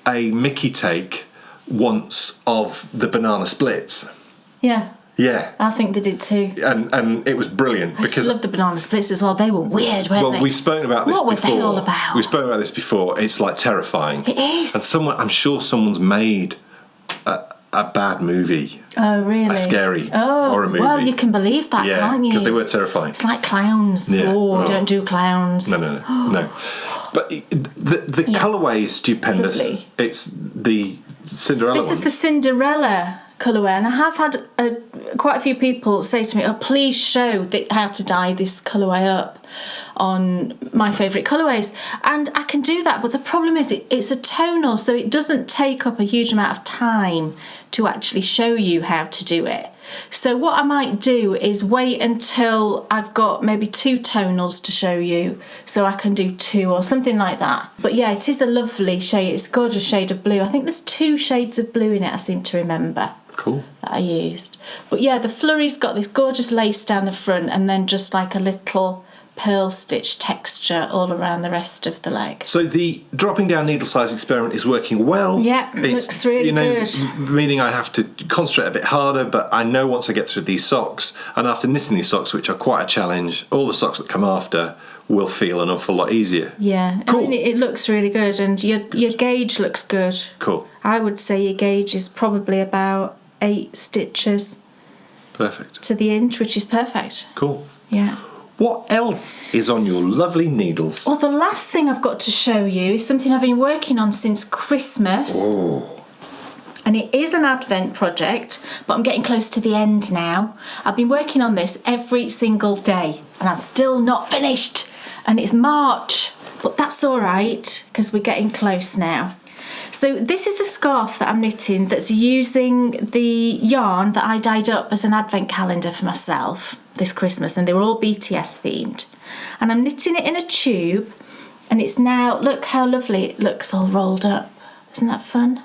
a Mickey take once of the banana splits. Yeah. Yeah. I think they did too. And it was brilliant. I used to love the banana splits as well. They were weird, weren't they? Well, we've spoken about this before. What were they all about? We've spoken about this before. It's like terrifying. It is. And I'm sure someone's made a bad movie. Oh, really? A scary horror movie. Well, you can believe that, can't you? Because they were terrifying. It's like clowns. Yeah. Oh, don't do clowns. No. But the colourway is stupendous. It's lovely. It's the Cinderella This is the Cinderella colourway, and I have had quite a few people say to me, oh, please show how to dye this colourway up on my favourite colourways. And I can do that, but the problem is it's a tonal, so it doesn't take up a huge amount of time to actually show you how to do it. So what I might do is wait until I've got maybe 2 tonals to show you, so I can do 2 or something like that. But yeah, it is a lovely shade. It's a gorgeous shade of blue. I think there's 2 shades of blue in it, I seem to remember. Cool. That I used. But yeah, the flurry's got this gorgeous lace down the front and then just like a little pearl stitch texture all around the rest of the leg. So the dropping down needle size experiment is working well. Yeah, it looks really good. Meaning I have to concentrate a bit harder, but I know once I get through these socks, and after knitting these socks, which are quite a challenge, all the socks that come after will feel an awful lot easier. Yeah, cool. I mean, it looks really good, and your gauge looks good. Cool. I would say your gauge is probably about 8 stitches. Perfect. To the inch, which is perfect. Cool. Yeah. What else is on your lovely needles? Well, the last thing I've got to show you is something I've been working on since Christmas. Oh. And it is an Advent project, but I'm getting close to the end now. I've been working on this every single day, and I'm still not finished. And it's March, but that's all right, because we're getting close now. So this is the scarf that I'm knitting that's using the yarn that I dyed up as an Advent calendar for myself this Christmas, and they were all BTS themed. And I'm knitting it in a tube, and it's now, look how lovely it looks all rolled up. Isn't that fun?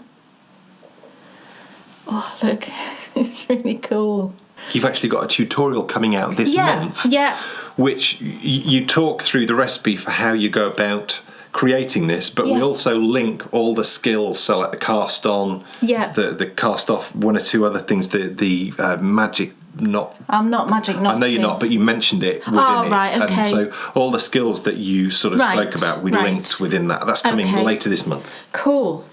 Oh, look, it's really cool. You've actually got a tutorial coming out this month. Yeah. Which you talk through the recipe for how you go about creating this, but we Yes. also link all the skills, so like the cast on, the cast off, one or two other things, the magic knot. I'm not magic knotting. I know you're not, but you mentioned it within it. Right, okay. And so all the skills that you sort of spoke about, we linked within that. That's coming later this month. Cool.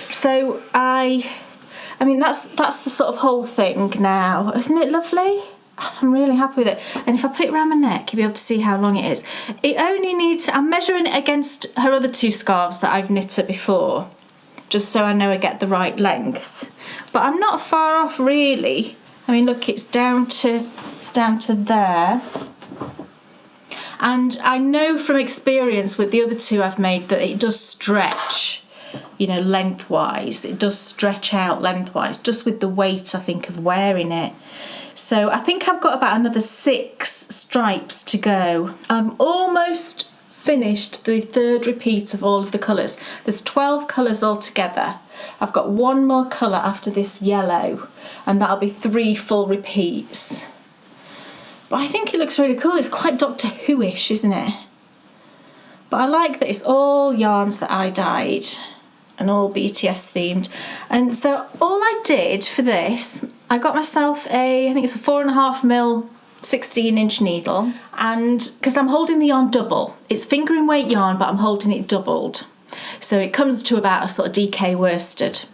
So I mean, that's the sort of whole thing now. Isn't it lovely? I'm really happy with it. And if I put it around my neck, you'll be able to see how long it is. It only needs... I'm measuring it against her other two scarves that I've knitted before, just so I know I get the right length. But I'm not far off, really. I mean, look, it's down to there. And I know from experience with the other two I've made that it does stretch, you know, lengthwise. It does stretch out lengthwise, just with the weight, I think, of wearing it. So I think I've got about another 6 stripes to go. I'm almost finished the third repeat of all of the colours. There's 12 colours altogether. I've got one more colour after this yellow, and that'll be 3 full repeats. But I think it looks really cool. It's quite Doctor Who-ish, isn't it? But I like that it's all yarns that I dyed and all BTS themed. And so all I did for this, I got myself I think it's a 4.5mm 16-inch needle, and because I'm holding the yarn double, it's fingering weight yarn, but I'm holding it doubled, so it comes to about a sort of DK worsted.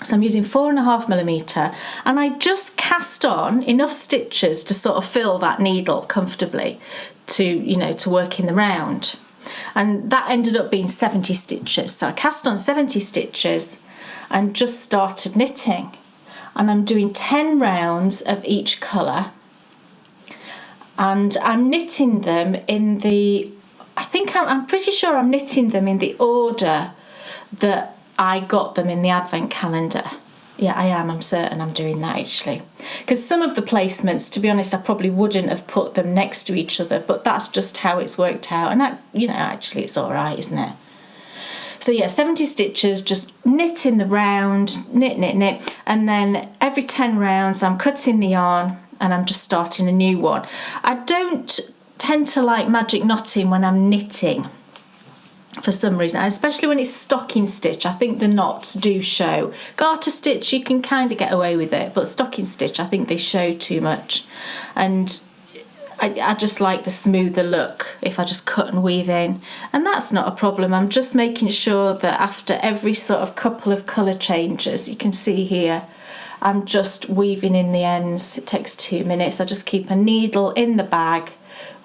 So I'm using 4.5mm, and I just cast on enough stitches to sort of fill that needle comfortably to, you know, to work in the round. And that ended up being 70 stitches. So I cast on 70 stitches and just started knitting. And I'm doing 10 rounds of each colour. And I'm knitting them in the... I'm pretty sure I'm knitting them in the order that I got them in the Advent calendar. Yeah, I am. I'm certain I'm doing that, actually. Because some of the placements, to be honest, I probably wouldn't have put them next to each other, but that's just how it's worked out. And, that, you know, actually it's all right, isn't it? So, yeah, 70 stitches, just knit in the round, knit, knit, knit. And then every 10 rounds, I'm cutting the yarn and I'm just starting a new one. I don't tend to like magic knotting when I'm knitting, for some reason, especially when it's stocking stitch. I think the knots do show. Garter stitch, you can kind of get away with it, but stocking stitch, I think they show too much. And I just like the smoother look if I just cut and weave in, and that's not a problem. I'm just making sure that after every sort of couple of colour changes, you can see here, I'm just weaving in the ends. It takes 2 minutes. I just keep a needle in the bag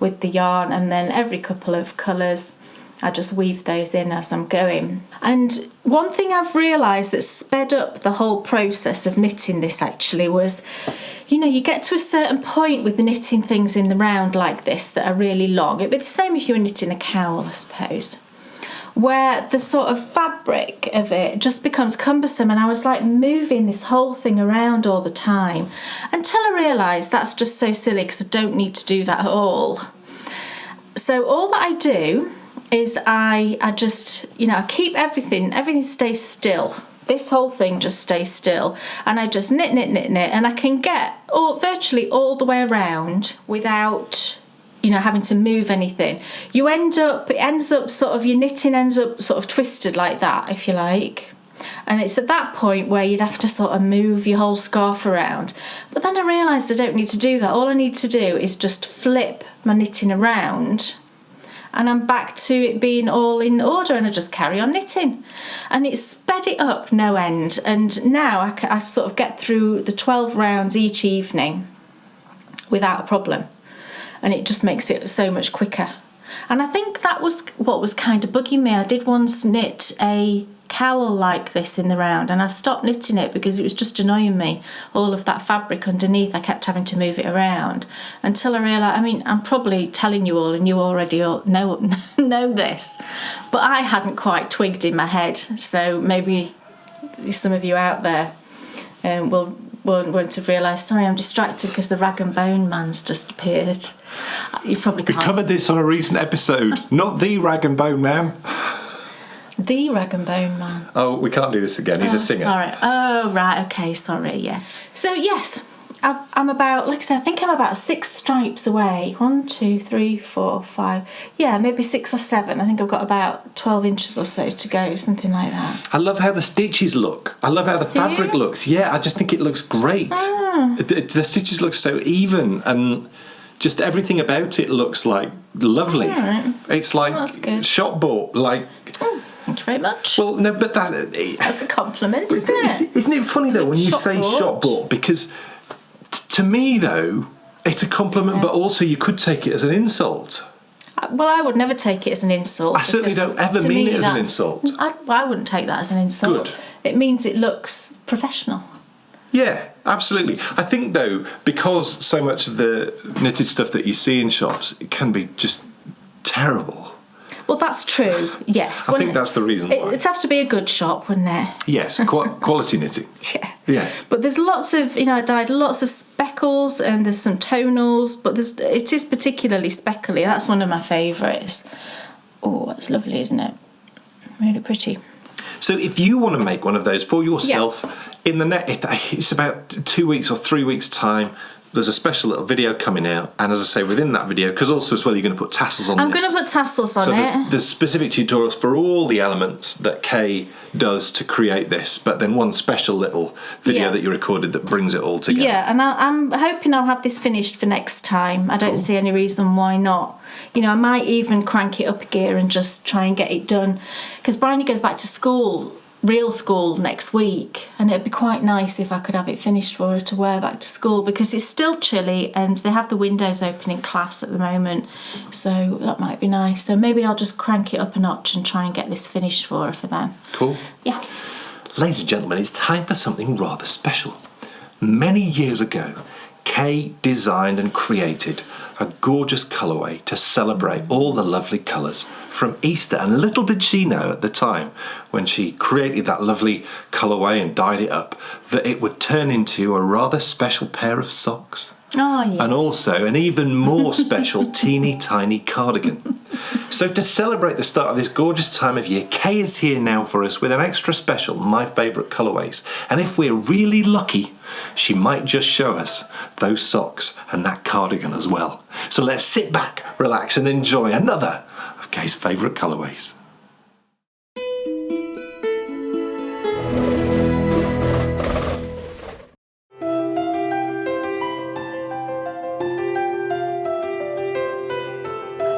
with the yarn, and then every couple of colours I just weave those in as I'm going. And one thing I've realised that sped up the whole process of knitting this actually was, you know, you get to a certain point with the knitting things in the round like this that are really long. It'd be the same if you were knitting a cowl, I suppose, where the sort of fabric of it just becomes cumbersome, and I was like moving this whole thing around all the time until I realised that's just so silly because I don't need to do that at all. So all that I do is I just, you know, I keep everything stays still. This whole thing just stays still, and I just knit, knit, knit, knit, and I can get virtually all the way around without, you know, having to move anything. Your knitting ends up sort of twisted like that, if you like. And it's at that point where you'd have to sort of move your whole scarf around. But then I realised I don't need to do that. All I need to do is just flip my knitting around, and I'm back to it being all in order, and I just carry on knitting. And it sped it up no end. And now I sort of get through the 12 rounds each evening without a problem. and it just makes it so much quicker. And I think that was what was kind of bugging me. I did once knit a cowl like this in the round, and I stopped knitting it because it was just annoying me. All of that fabric underneath, I kept having to move it around until I realised, I mean, I'm probably telling you all and you already all know this, but I hadn't quite twigged in my head. So maybe some of you out there won't have realised. Sorry, I'm distracted because the Rag and Bone Man's just appeared. You probably can't. We covered this on a recent episode. Not the Rag and Bone Man. The Rag and Bone Man. Oh, we can't do this again. He's a singer. Sorry. Oh, right. Okay. Sorry. Yeah. So yes, I'm about, like I said, I think I'm about 6 stripes away. 1, 2, 3, 4, 5. Yeah, maybe 6 or 7. I think I've got about 12 inches or so to go, something like that. I love how the stitches look. I love how the fabric looks. Yeah, I just think it looks great. The stitches look so even, and just everything about it looks like lovely. Right. It's like shop bought, like. Thank you very much. Well, no, but that's a compliment, isn't it? Isn't it funny though when you say shop bought? Because to me though, it's a compliment, but also you could take it as an insult. Well, I would never take it as an insult. I certainly don't ever mean it as an insult. I wouldn't take that as an insult. Good. It means it looks professional. Yeah, absolutely. I think though, because so much of the knitted stuff that you see in shops, it can be just terrible. Well, that's true, yes. I think that's the reason why. It'd have to be a good shop, wouldn't it? Yes, quality knitting. Yeah. Yes. But there's lots of, I dyed lots of speckles and there's some tonals, but it is particularly speckly. That's one of my favourites. Oh, that's lovely, isn't it? Really pretty. So if you want to make one of those for yourself, in the it's about 2 weeks or 3 weeks' time. There's a special little video coming out, and as I say, within that video, because also as well you're going to put tassels on I'm going to put tassels on it. So there's specific tutorials for all the elements that Kay does to create this, but then one special little video that you recorded that brings it all together. Yeah, and I'm hoping I'll have this finished for next time. I don't see any reason why not. I might even crank it up a gear and just try and get it done, because Bryony goes back to school, real school, next week, and it'd be quite nice if I could have it finished for her to wear back to school, because it's still chilly and they have the windows open in class at the moment, so that might be nice. So maybe I'll just crank it up a notch and try and get this finished for her for then. Cool. Yeah. Ladies and gentlemen, it's time for something rather special. Many years ago, Kay designed and created a gorgeous colourway to celebrate all the lovely colours from Easter, and little did she know at the time when she created that lovely colourway and dyed it up that it would turn into a rather special pair of socks. Oh, yes. And also an even more special teeny tiny cardigan. So to celebrate the start of this gorgeous time of year, Kay is here now for us with an extra special My Favourite Colourways. And if we're really lucky, she might just show us those socks and that cardigan as well. So let's sit back, relax and enjoy another of Kay's favourite colourways.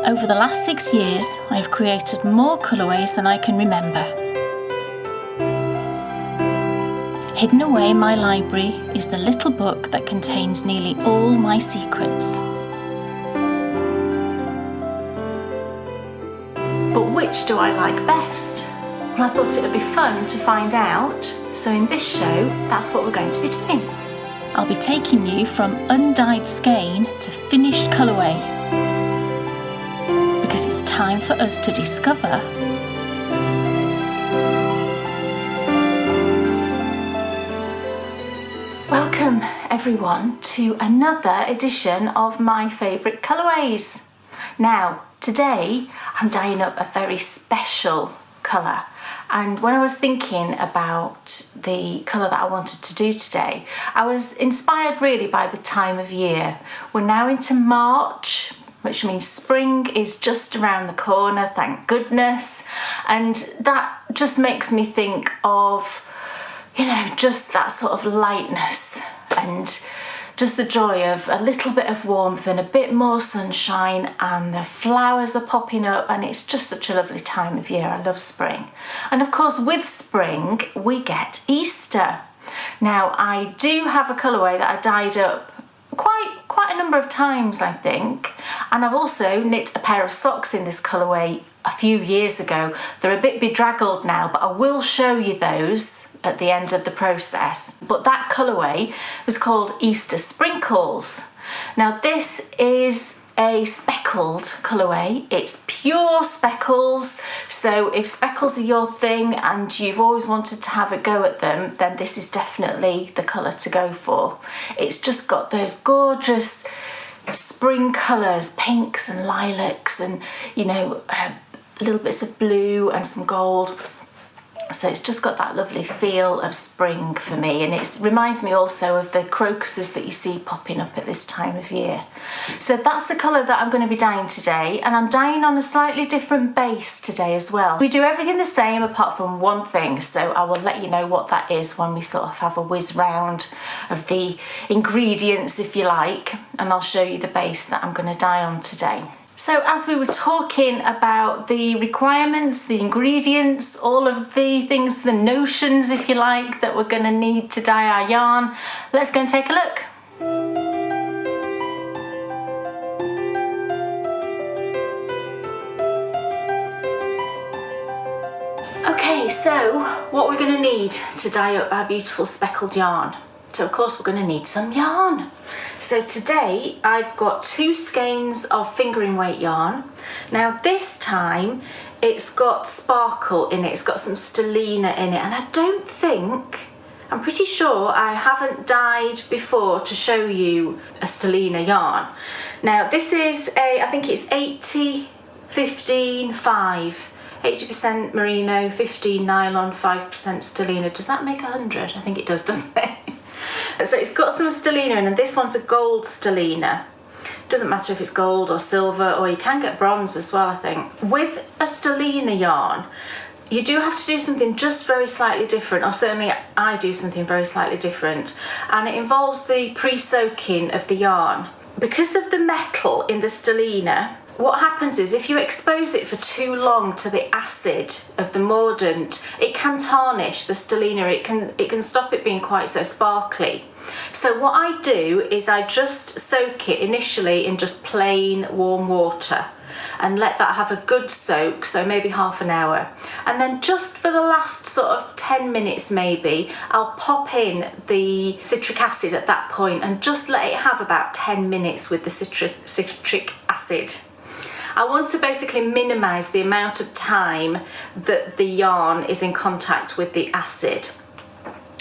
Over the last 6 years, I have created more colourways than I can remember. Hidden away in my library is the little book that contains nearly all my secrets. But which do I like best? Well, I thought it would be fun to find out, so in this show, that's what we're going to be doing. I'll be taking you from undyed skein to finished colourway, because it's time for us to discover Welcome everyone to another edition of My Favourite Colourways. Now today I'm dyeing up a very special colour, and when I was thinking about the colour that I wanted to do today, I was inspired really by the time of year. We're now into March, which means spring is just around the corner, thank goodness. And that just makes me think of, just that sort of lightness and just the joy of a little bit of warmth and a bit more sunshine, and the flowers are popping up, and it's just such a lovely time of year. I love spring. And of course, with spring, we get Easter. Now, I do have a colourway that I dyed up quite a a number of times, I think. And I've also knit a pair of socks in this colourway a few years ago. They're a bit bedraggled now, but I will show you those at the end of the process. But that colourway was called Easter Sprinkles. Now this is a speckled colourway. It's pure speckles, so if speckles are your thing and you've always wanted to have a go at them, then this is definitely the colour to go for. It's just got those gorgeous spring colours, pinks and lilacs, and you know, little bits of blue and some gold. So it's just got that lovely feel of spring for me, and it reminds me also of the crocuses that you see popping up at this time of year. So that's the colour that I'm going to be dyeing today, and I'm dyeing on a slightly different base today as well. We do everything the same apart from one thing, so I will let you know what that is when we sort of have a whiz round of the ingredients, if you like, and I'll show you the base that I'm going to dye on today. So as we were talking about the requirements, the ingredients, all of the things, the notions, if you like, that we're going to need to dye our yarn, let's go and take a look. Okay, so what we're going to need to dye up our beautiful speckled yarn. So of course we're going to need some yarn. So today I've got 2 skeins of fingering weight yarn. Now this time it's got sparkle in it, it's got some stellina in it, and I'm pretty sure I haven't dyed before to show you a stellina yarn. Now this is I think it's 80, 15, 5. 80% merino, 15 nylon, 5% stellina. Does that make 100? I think it does, doesn't it? So it's got some stellina in, and this one's a gold stellina. Doesn't matter if it's gold or silver, or you can get bronze as well, I think. With a stellina yarn, you do have to do something just very slightly different, or certainly I do something very slightly different, and it involves the pre-soaking of the yarn. Because of the metal in the stellina, what happens is if you expose it for too long to the acid of the mordant, it can tarnish the stellina, it can stop it being quite so sparkly. So what I do is I just soak it initially in just plain warm water and let that have a good soak, so maybe half an hour. And then just for the last sort of 10 minutes maybe, I'll pop in the citric acid at that point and just let it have about 10 minutes with the citric acid. I want to basically minimise the amount of time that the yarn is in contact with the acid.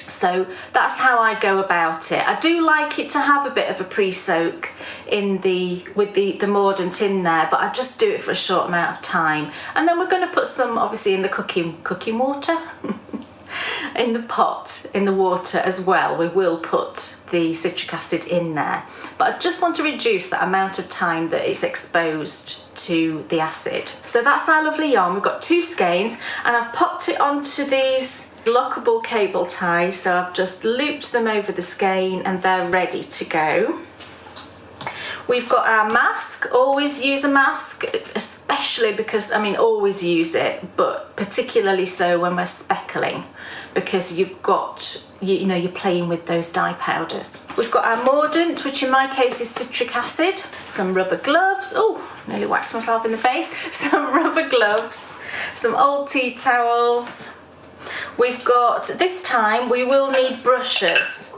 So that's how I go about it. I do like it to have a bit of a pre-soak with the mordant in there, but I just do it for a short amount of time. And then we're going to put some, obviously, in the cooking water, in the pot, in the water as well. We will put the citric acid in there. But I just want to reduce that amount of time that it's exposed to the acid. So that's our lovely yarn. We've got 2 skeins, and I've popped it onto these lockable cable ties, so I've just looped them over the skein and they're ready to go. We've got our mask. Always use a mask, especially because, I mean, always use it, but particularly so when we're speckling, because you've got, you know, you're playing with those dye powders. We've got our mordant, which in my case is citric acid, some rubber gloves. Oh, nearly whacked myself in the face. Some rubber gloves, some old tea towels. We've got, this time we will need brushes.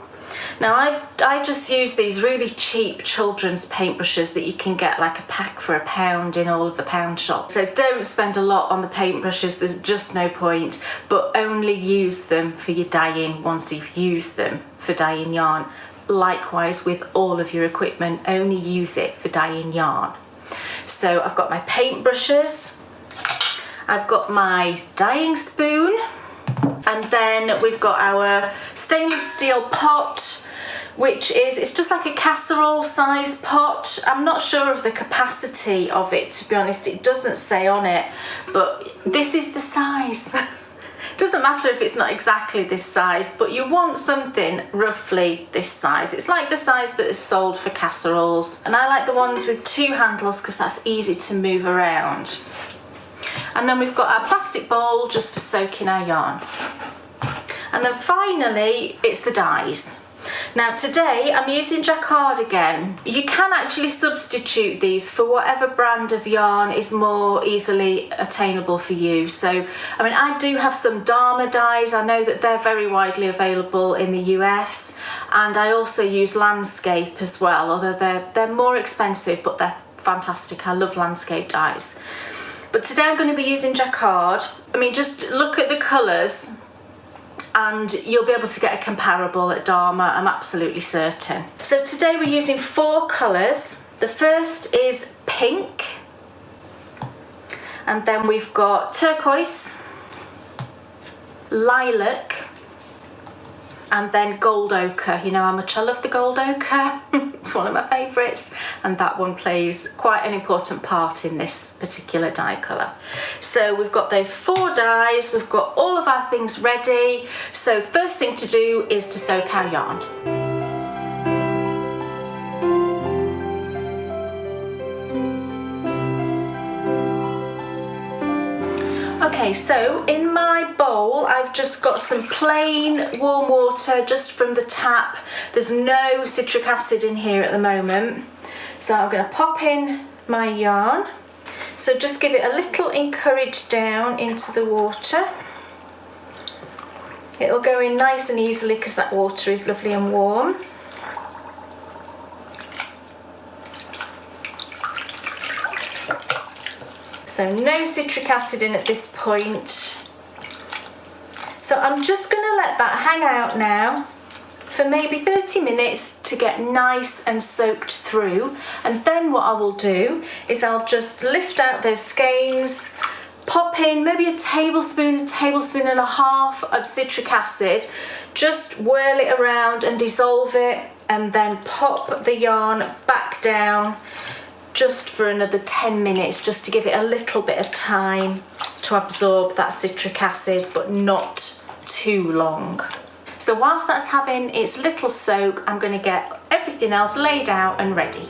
Now I just use these really cheap children's paintbrushes that you can get like a pack for £1 in all of the pound shops. So don't spend a lot on the paintbrushes, there's just no point, but only use them for your dyeing once you've used them for dyeing yarn. Likewise with all of your equipment, only use it for dyeing yarn. So I've got my paintbrushes, I've got my dyeing spoon, and then we've got our stainless steel pot, which is, it's just like a casserole size pot. I'm not sure of the capacity of it, to be honest, it doesn't say on it, but this is the size. Doesn't matter if it's not exactly this size, but you want something roughly this size. It's like the size that is sold for casseroles, and I like the ones with 2 handles because that's easy to move around. And then we've got our plastic bowl just for soaking our yarn. And then finally, it's the dyes. Now today I'm using jacquard again. You can actually substitute these for whatever brand of yarn is more easily attainable for you. So, I mean, I do have some Dharma dyes. I know that they're very widely available in the US, and I also use Landscape as well, although they're more expensive, but they're fantastic. I love Landscape dyes. But today I'm going to be using jacquard. I mean, just look at the colours and you'll be able to get a comparable at Dharma, I'm absolutely certain. So today we're using 4 colours. The first is pink, and then we've got turquoise, lilac, and then gold ochre. You know how much I love the gold ochre. It's one of my favourites, and that one plays quite an important part in this particular dye colour. So we've got those 4 dyes, we've got all of our things ready. So first thing to do is to soak our yarn. Okay, so in my bowl I've just got some plain warm water just from the tap. There's no citric acid in here at the moment. So I'm going to pop in my yarn. So just give it a little encourage down into the water. It'll go in nice and easily because that water is lovely and warm. So no citric acid in at this point. So I'm just going to let that hang out now for maybe 30 minutes to get nice and soaked through. And then what I will do is I'll just lift out those skeins, pop in maybe a tablespoon and a half of citric acid, just whirl it around and dissolve it, and then pop the yarn back down just for another 10 minutes, just to give it a little bit of time to absorb that citric acid, but not too long. So whilst that's having its little soak, I'm going to get everything else laid out and ready.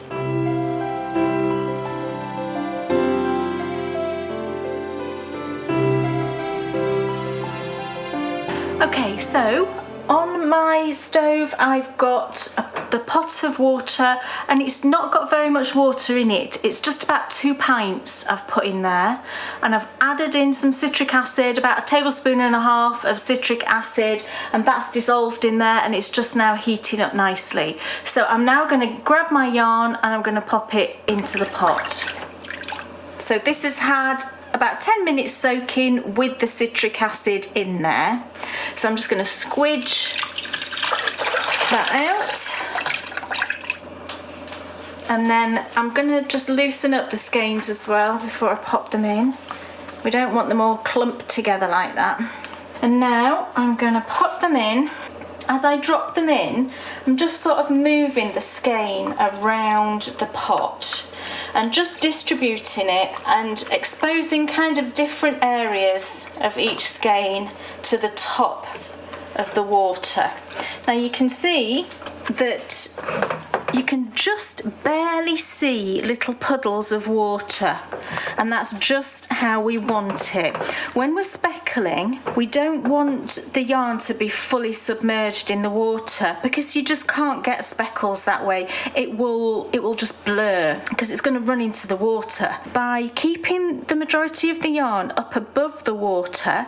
Okay, so on my stove I've got the pot of water, and it's not got very much water in it. It's just about 2 pints I've put in there, and I've added in some citric acid, about a tablespoon and a half of citric acid, and that's dissolved in there, and it's just now heating up nicely. So I'm now going to grab my yarn and I'm going to pop it into the pot. So this has had about 10 minutes soaking with the citric acid in there. So I'm just going to squidge that out. And then I'm going to just loosen up the skeins as well before I pop them in. We don't want them all clumped together like that. And now I'm going to pop them in. As I drop them in, I'm just sort of moving the skein around the pot and just distributing it and exposing kind of different areas of each skein to the top of the water. Now you can see that you can just barely see little puddles of water, and that's just how we want it. When we're speckling, we don't want the yarn to be fully submerged in the water, because you just can't get speckles that way. It will just blur because it's going to run into the water. By keeping the majority of the yarn up above the water,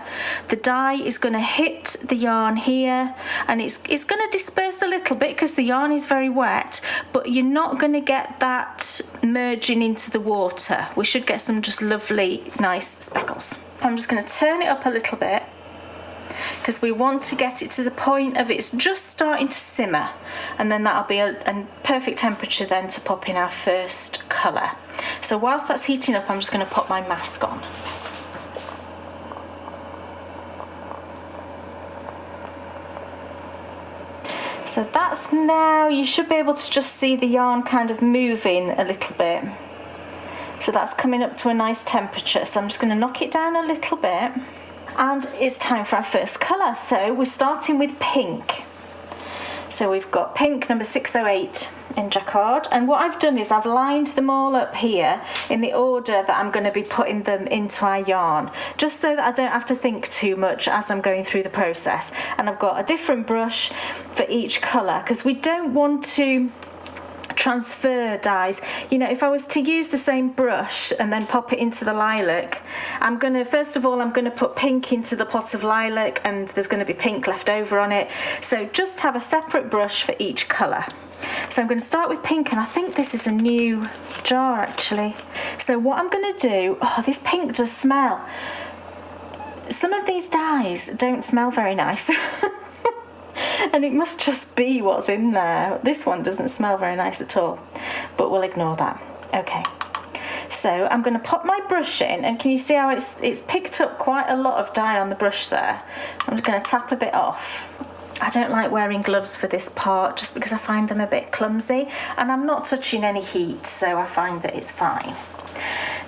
the dye is going to hit the yarn here, and it's going to disperse a little bit because the yarn is very wet, but you're not going to get that merging into the water. We should get some just lovely nice speckles. I'm just going to turn it up a little bit because we want to get it to the point of it's just starting to simmer, and then that'll be a perfect temperature then to pop in our first colour. So whilst that's heating up, I'm just going to pop my mask on. So that's now, you should be able to just see the yarn kind of moving a little bit. So that's coming up to a nice temperature. So I'm just going to knock it down a little bit. And it's time for our first colour. So we're starting with pink. So we've got pink number 608 in jacquard, and what I've done is I've lined them all up here in the order that I'm going to be putting them into our yarn, just so that I don't have to think too much as I'm going through the process. And I've got a different brush for each colour, because we don't want to transfer dyes. You know, if I was to use the same brush and then pop it into the lilac, I'm going to, first of all, I'm going to put pink into the pot of lilac, and there's going to be pink left over on it. So just have a separate brush for each colour. So I'm going to start with pink, and I think this is a new jar actually. So what I'm going to do, oh, this pink does smell. Some of these dyes don't smell very nice. And it must just be what's in there. This one doesn't smell very nice at all, but we'll ignore that. Okay, so I'm going to pop my brush in, and can you see how it's picked up quite a lot of dye on the brush there? I'm just going to tap a bit off. I don't like wearing gloves for this part just because I find them a bit clumsy, and I'm not touching any heat, so I find that it's fine.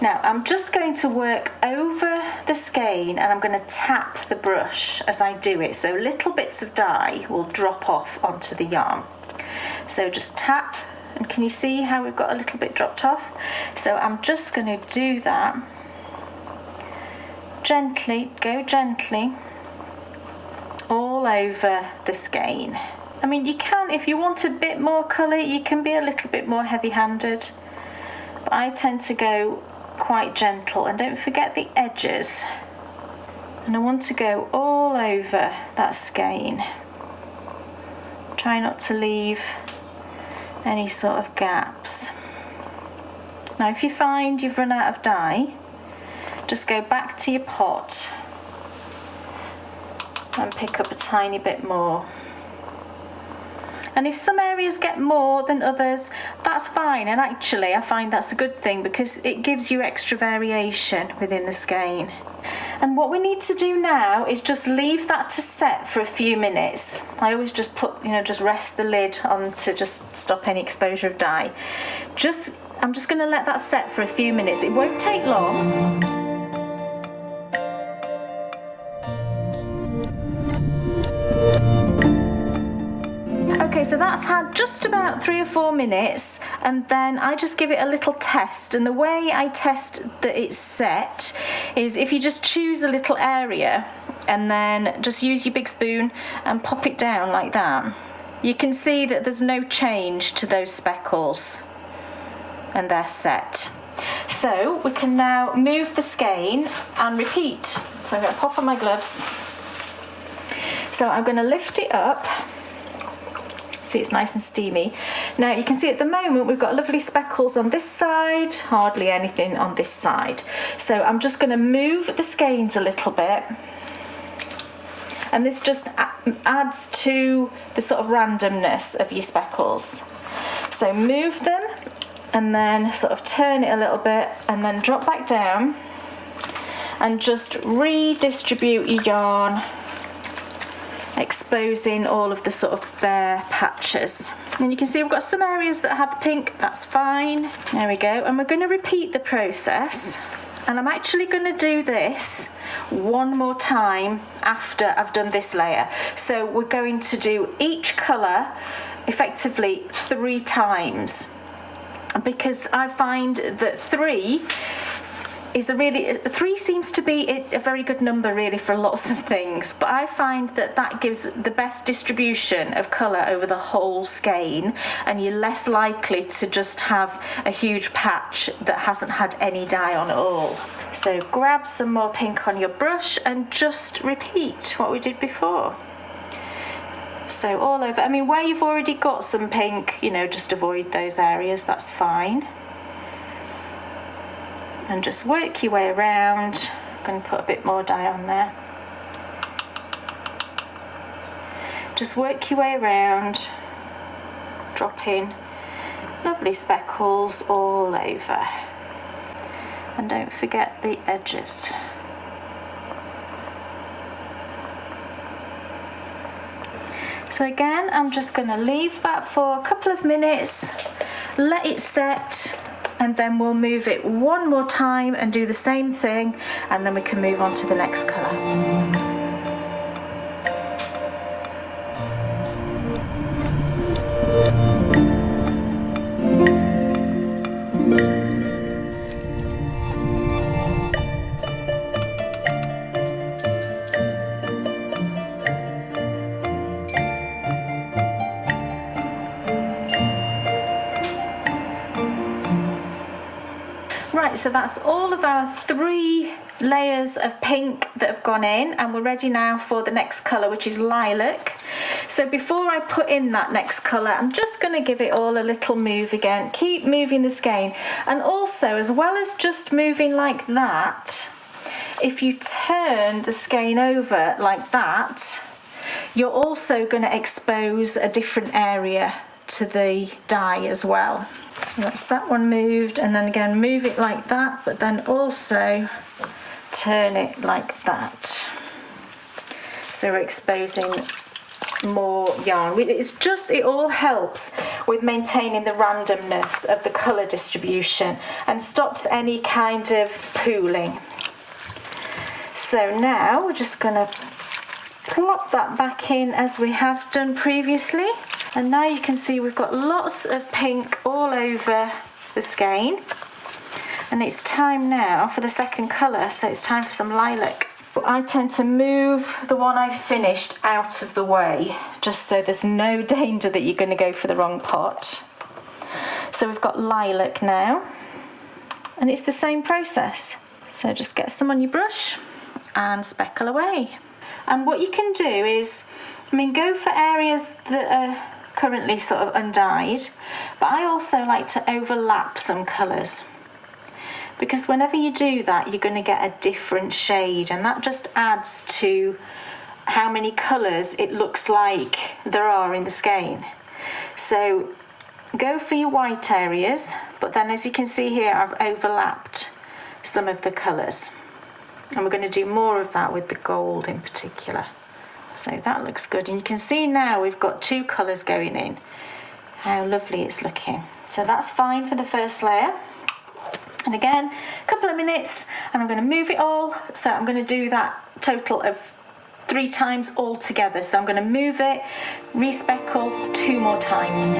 Now I'm just going to work over the skein, and I'm going to tap the brush as I do it, so little bits of dye will drop off onto the yarn. So just tap, and can you see how we've got a little bit dropped off? So I'm just going to do that gently, go gently all over the skein. I mean, you can, if you want a bit more colour, you can be a little bit more heavy-handed, but I tend to go quite gentle. And don't forget the edges, and I want to go all over that skein. Try not to leave any sort of gaps. Now if you find you've run out of dye, just go back to your pot and pick up a tiny bit more. And if some areas get more than others, that's fine, and actually I find that's a good thing because it gives you extra variation within the skein. And what we need to do now is just leave that to set for a few minutes. I always just put, just rest the lid on to just stop any exposure of dye. I'm just going to let that set for a few minutes. It won't take long. Okay, so that's had just about 3 or 4 minutes, and then I just give it a little test. And the way I test that it's set is if you just choose a little area and then just use your big spoon and pop it down like that. You can see that there's no change to those speckles, and they're set. So we can now move the skein and repeat. So I'm going to pop on my gloves. So I'm going to lift it up. See, it's nice and steamy. Now you can see at the moment we've got lovely speckles on this side, hardly anything on this side. So I'm just going to move the skeins a little bit, and this just adds to the sort of randomness of your speckles. So move them and then sort of turn it a little bit and then drop back down and just redistribute your yarn, exposing all of the sort of bare patches. And you can see we've got some areas that have pink, that's fine. There we go. And we're going to repeat the process, and I'm actually going to do this one more time after I've done this layer. So we're going to do each colour effectively 3 times, because I find that 3 seems to be a very good number really for lots of things, but I find that gives the best distribution of colour over the whole skein, and you're less likely to just have a huge patch that hasn't had any dye on at all. So grab some more pink on your brush and just repeat what we did before. So all over, I mean where you've already got some pink, just avoid those areas, that's fine. And just work your way around. I'm going to put a bit more dye on there. Just work your way around, drop in lovely speckles all over. And don't forget the edges. So again, I'm just going to leave that for a couple of minutes, let it set, and then we'll move it one more time and do the same thing, and then we can move on to the next colour. Right, so that's all of our 3 layers of pink that have gone in, and we're ready now for the next colour, which is lilac. So before I put in that next colour, I'm just going to give it all a little move again. Keep moving the skein, and also, as well as just moving like that, if you turn the skein over like that, you're also going to expose a different area to the die as well. So that's that one moved, and then again move it like that, but then also turn it like that. So we're exposing more yarn. It all helps with maintaining the randomness of the colour distribution and stops any kind of pooling. So now we're just going to plop that back in as we have done previously, and now you can see we've got lots of pink all over the skein, and it's time now for the second colour, so it's time for some lilac. I tend to move the one I've finished out of the way just so there's no danger that you're going to go for the wrong pot. So we've got lilac now, and it's the same process. So just get some on your brush and speckle away. And what you can do is, go for areas that are currently sort of undyed, but I also like to overlap some colours, because whenever you do that you're going to get a different shade, and that just adds to how many colours it looks like there are in the skein. So go for your white areas, but then as you can see here I've overlapped some of the colours. And we're going to do more of that with the gold in particular. So that looks good, and you can see now we've got 2 colours going in. How lovely it's looking. So that's fine for the first layer. And again, a couple of minutes, and I'm going to move it all. So I'm going to do that total of 3 times all together. So I'm going to move it, respeckle 2 more times.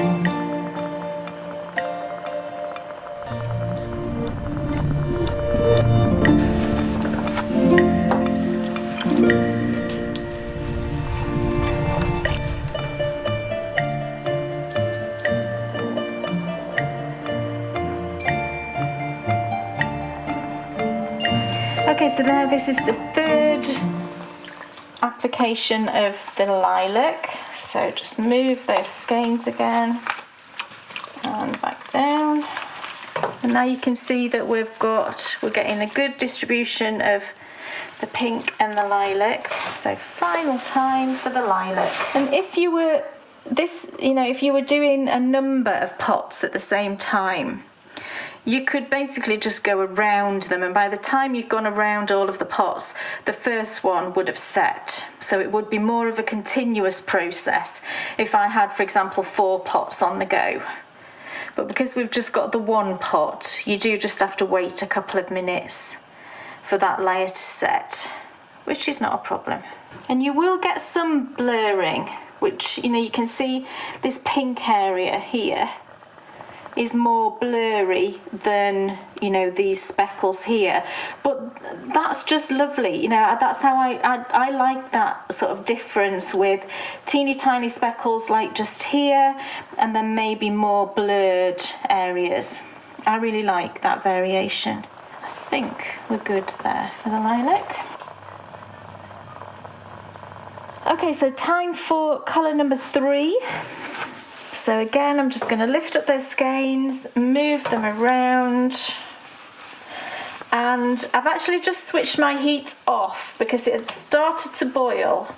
Okay, so now this is the 3rd application of the lilac. So just move those skeins again and back down. And now you can see that we're getting a good distribution of the pink and the lilac. So final time for the lilac. And if you were if you were doing a number of pots at the same time, you could basically just go around them, and by the time you'd gone around all of the pots, the first one would have set. So it would be more of a continuous process if I had, for example, 4 pots on the go. But because we've just got the 1 pot, you do just have to wait a couple of minutes for that layer to set, which is not a problem. And you will get some blurring, which, you can see this pink area here is more blurry than these speckles here, but that's just lovely. That's how I like that sort of difference, with teeny tiny speckles like just here, and then maybe more blurred areas. I really like that variation. I think we're good there for the lilac. Okay, so time for colour number 3. So again, I'm just going to lift up those skeins, move them around, and I've actually just switched my heat off because it had started to boil,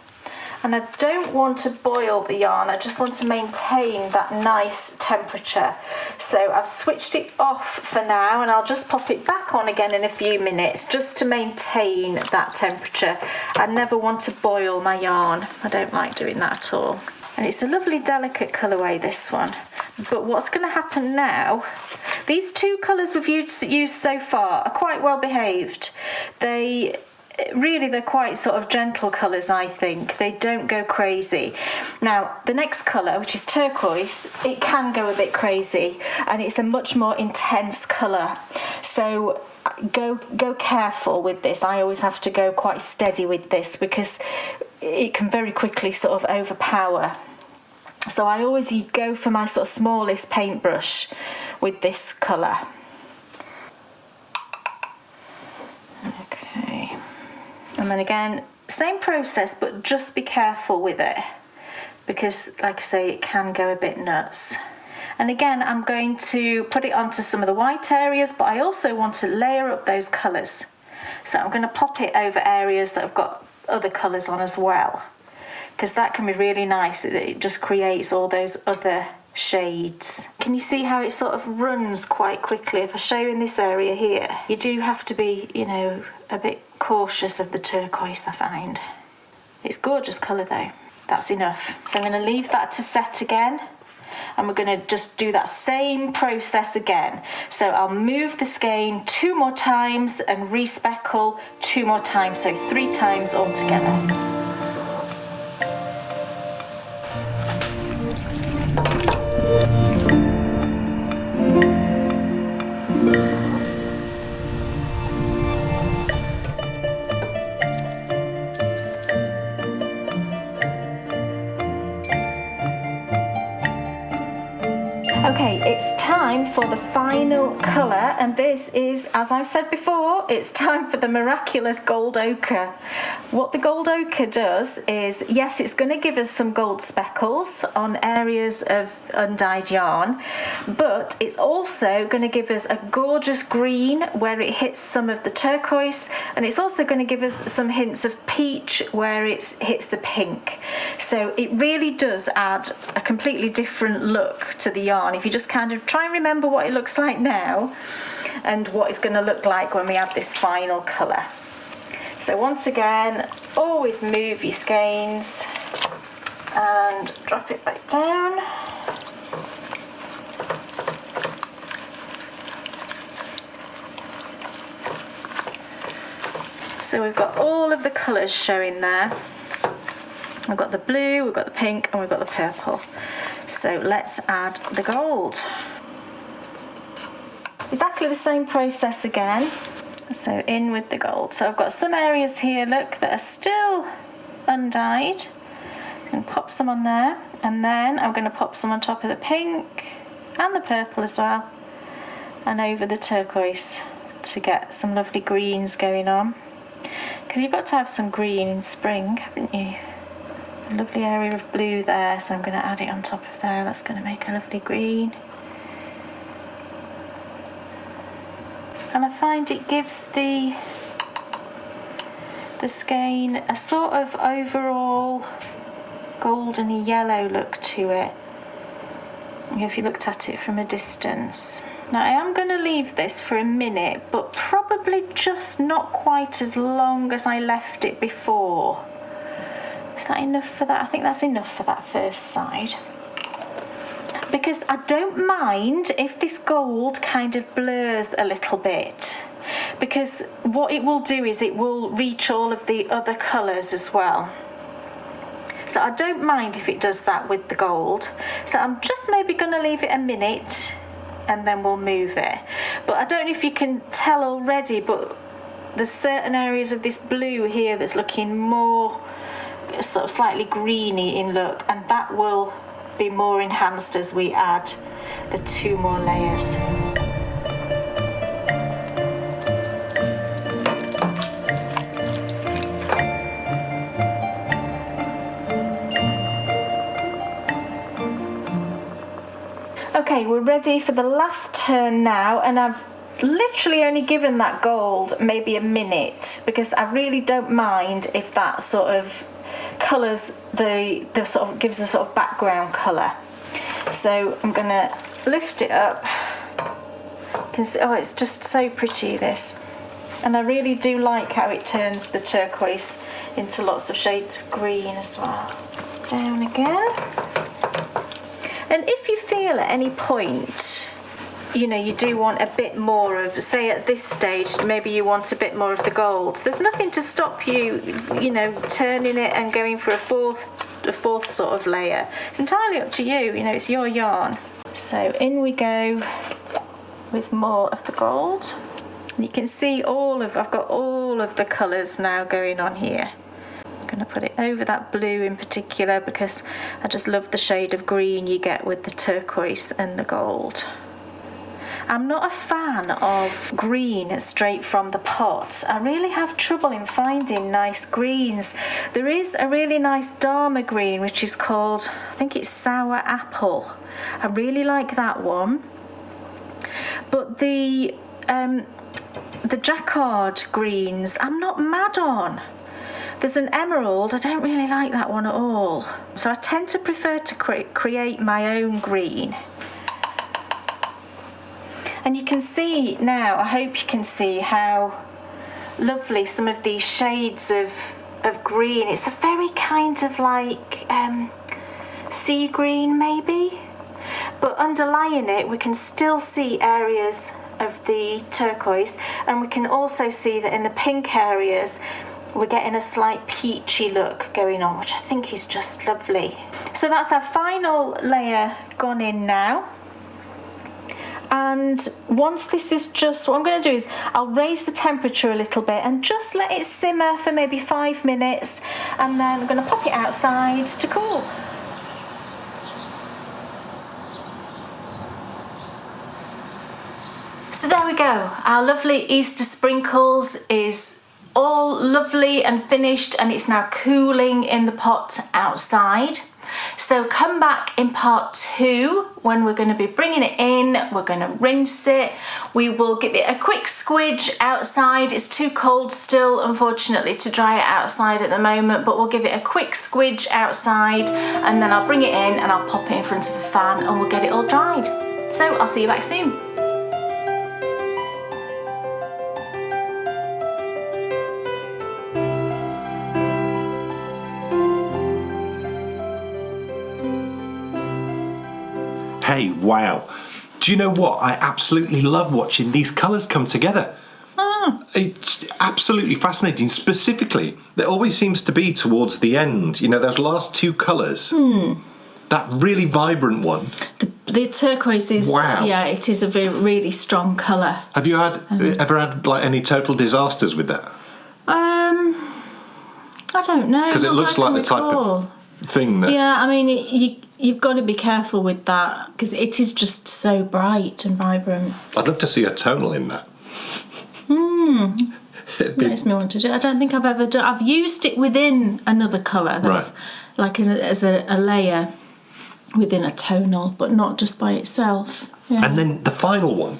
and I don't want to boil the yarn, I just want to maintain that nice temperature. So I've switched it off for now, and I'll just pop it back on again in a few minutes just to maintain that temperature. I never want to boil my yarn, I don't like doing that at all. And it's a lovely delicate colourway, this one. But what's going to happen now, these 2 colours we've used so far are quite well behaved. They're quite sort of gentle colours, I think. They don't go crazy. Now, the next colour, which is turquoise, it can go a bit crazy, and it's a much more intense colour. So go careful with this. I always have to go quite steady with this because it can very quickly sort of overpower. So I always go for my sort of smallest paintbrush with this colour. And then again, same process, but just be careful with it, because like I say, it can go a bit nuts. And again, I'm going to put it onto some of the white areas, but I also want to layer up those colours. So I'm going to pop it over areas that have got other colours on as well, because that can be really nice. It just creates all those other shades. Can you see how it sort of runs quite quickly? If I show you in this area here, you do have to be, you know, a bit cautious of the turquoise, I find. It's gorgeous colour though. That's enough. So I'm going to leave that to set again, and we're going to just do that same process again. So I'll move the skein 2 more times and respeckle 2 more times, so 3 times altogether. Okay, it's time for the final colour, and this is, as I've said before, it's time for the miraculous gold ochre. What the gold ochre does is, yes, it's going to give us some gold speckles on areas of undyed yarn, but it's also going to give us a gorgeous green where it hits some of the turquoise, and it's also going to give us some hints of peach where it hits the pink. So it really does add a completely different look to the yarn. If you just kind of try and remember what it looks like now and what it's going to look like when we add this final colour. So once again, always move your skeins and drop it back down. So we've got all of the colours showing there. We've got the blue, we've got the pink, and we've got the purple. So let's add the gold. Exactly the same process again. So in with the gold. So I've got some areas here, look, that are still undyed. I'm going to pop some on there, and then I'm going to pop some on top of the pink and the purple as well, and over the turquoise to get some lovely greens going on. Because you've got to have some green in spring, haven't you? A lovely area of blue there, so I'm going to add it on top of there. That's going to make a lovely green. And I find it gives the skein a sort of overall goldeny yellow look to it, if you looked at it from a distance. Now I am going to leave this for a minute, but probably just not quite as long as I left it before. Is that enough for that? I think that's enough for that first side. Because I don't mind if this gold kind of blurs a little bit, because what it will do is it will reach all of the other colours as well. So I don't mind if it does that with the gold. So I'm just maybe going to leave it a minute and then we'll move it. But I don't know if you can tell already, but there's certain areas of this blue here that's looking more sort of slightly greeny in look, and that will be more enhanced as we add the 2 more layers. Okay, we're ready for the last turn now, and I've literally only given that gold maybe a minute, because I really don't mind if that sort of colours the sort of gives a sort of background colour. So I'm going to lift it up. You can see, oh, it's just so pretty, this. And I really do like how it turns the turquoise into lots of shades of green as well. Down again. And if you feel at any point, you know, you do want a bit more of, say at this stage, maybe you want a bit more of the gold, there's nothing to stop you, you know, turning it and going for a fourth sort of layer. It's entirely up to you, you know, it's your yarn. So in we go with more of the gold. And you can see I've got all of the colours now going on here. I'm going to put it over that blue in particular because I just love the shade of green you get with the turquoise and the gold. I'm not a fan of green straight from the pot. I really have trouble in finding nice greens. There is a really nice Dharma green which is called, I think it's Sour Apple. I really like that one. But the jacquard greens I'm not mad on. There's an emerald, I don't really like that one at all. So I tend to prefer to create my own green. And you can see now, I hope you can see how lovely some of these shades of green. It's a very kind of like sea green maybe. But underlying it we can still see areas of the turquoise, and we can also see that in the pink areas we're getting a slight peachy look going on, which I think is just lovely. So that's our final layer gone in now. And once this is just, what I'm going to do is I'll raise the temperature a little bit and just let it simmer for maybe 5 minutes, and then I'm going to pop it outside to cool. So there we go, our lovely Easter sprinkles is all lovely and finished, and it's now cooling in the pot outside. So come back in part 2 when we're going to be bringing it in, we're going to rinse it, we will give it a quick squidge outside. It's too cold still unfortunately to dry it outside at the moment, but we'll give it a quick squidge outside, and then I'll bring it in and I'll pop it in front of a fan and we'll get it all dried. So I'll see you back soon. Hey, wow. Do you know what? I absolutely love watching these colours come together. It's absolutely fascinating. Specifically, there always seems to be towards the end, you know, those last 2 colours. That really vibrant one. The turquoise is, wow. Yeah, it is a really strong colour. Have you ever had like any total disasters with that? I don't know. Because it looks like the type of thing that... Yeah, I mean, you've got to be careful with that because it is just so bright and vibrant. I'd love to see a tonal in that. Makes me want to do it. I don't think I've ever done... I've used it within another colour. That's like as a layer within a tonal, but not just by itself. Yeah. And then the final one.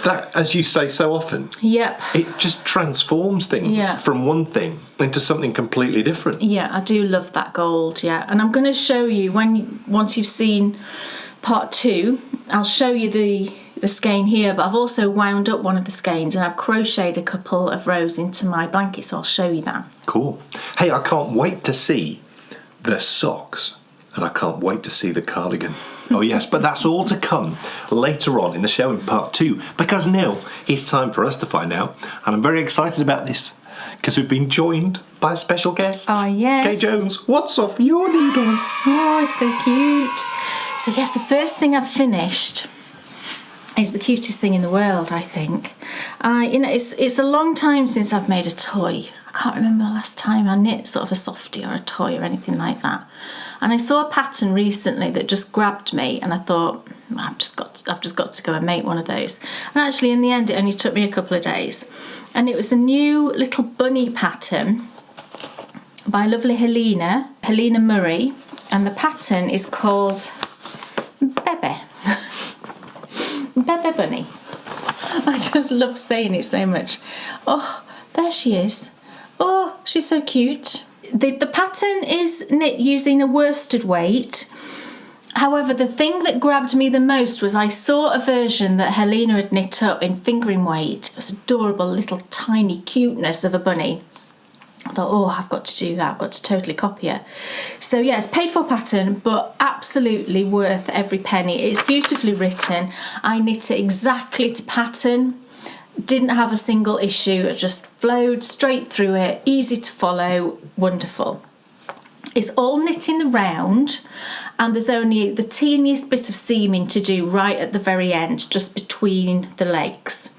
That, as you say so often, it just transforms things from one thing into something completely different. Yeah, I do love that gold, and I'm going to show you, once you've seen part 2, I'll show you the skein here, but I've also wound up one of the skeins and I've crocheted a couple of rows into my blanket, so I'll show you that. Cool. Hey, I can't wait to see the socks, and I can't wait to see the cardigan. Oh yes, but that's all to come later on in the show in part 2, because now it's time for us to find out, and I'm very excited about this because we've been joined by a special guest. Oh yes. Kay Jones, what's off your needles? Oh, it's so cute. So yes, the first thing I've finished is the cutest thing in the world, I think. It's a long time since I've made a toy. I can't remember the last time I knit sort of a softie or a toy or anything like that. And I saw a pattern recently that just grabbed me, and I thought, I've just got to go and make one of those. And actually, in the end, it only took me a couple of days. And it was a new little bunny pattern by lovely Helena Murray, and the pattern is called Bebe. Bebe Bunny. I just love saying it so much. Oh, there she is. Oh, she's so cute. The pattern is knit using a worsted weight. However, the thing that grabbed me the most was I saw a version that Helena had knit up in fingering weight. It was adorable little tiny cuteness of a bunny. I thought, oh, I've got to do that. I've got to totally copy it. So yes, paid for pattern, but absolutely worth every penny. It's beautifully written. I knit it exactly to pattern. Didn't have a single issue. It just flowed straight through it. Easy to follow. Wonderful. It's all knit in the round, and there's only the teeniest bit of seaming to do right at the very end, just between the legs.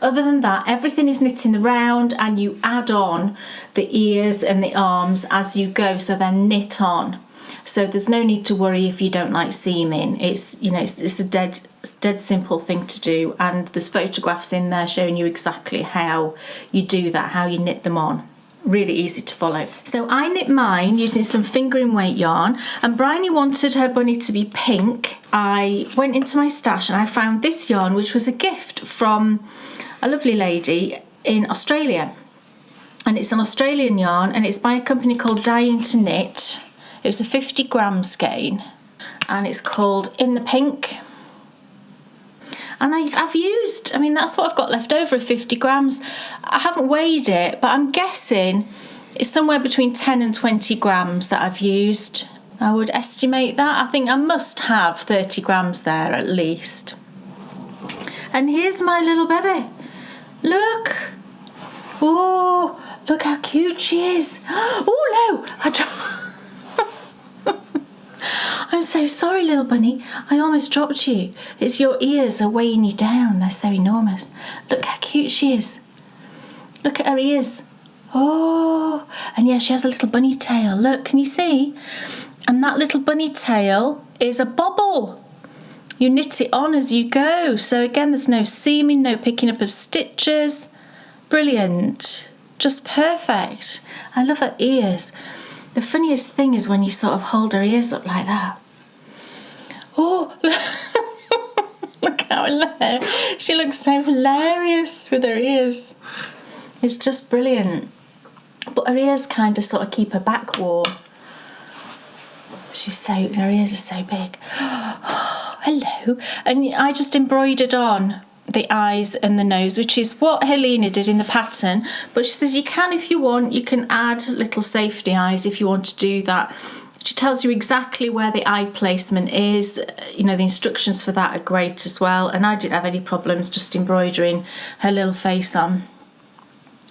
Other than that, everything is knit in the round, and you add on the ears and the arms as you go, so they're knit on. So there's no need to worry if you don't like seaming. It's, you know, it's a dead simple thing to do, and there's photographs in there showing you exactly how you do that, how you knit them on. Really easy to follow. So I knit mine using some fingering weight yarn, and Bryony wanted her bunny to be pink. I went into my stash and I found this yarn, which was a gift from a lovely lady in Australia. And it's an Australian yarn, and it's by a company called Dying to Knit. It was a 50 gram skein, and it's called In the Pink. And I've used, I mean, that's what I've got left over of 50 grams. I haven't weighed it, but I'm guessing it's somewhere between 10 and 20 grams that I've used. I would estimate that. I think I must have 30 grams there at least. And here's my little baby. Look. Oh, look how cute she is. Oh, no. I'm so sorry, little bunny. I almost dropped you. It's your ears are weighing you down. They're so enormous. Look how cute she is. Look at her ears. Oh, and yeah, she has a little bunny tail. Look, can you see? And that little bunny tail is a bobble. You knit it on as you go. So again, there's no seaming, no picking up of stitches. Brilliant. Just perfect. I love her ears. The funniest thing is when you sort of hold her ears up like that. Oh, look how hilarious. She looks so hilarious with her ears. It's just brilliant. But her ears kind of sort of keep her back warm. Her ears are so big. Oh, hello. And I just embroidered on the eyes and the nose, which is what Helena did in the pattern. But she says you can, if you want, you can add little safety eyes if you want to do that. She tells you exactly where the eye placement is. You know, the instructions for that are great as well. And I didn't have any problems just embroidering her little face on.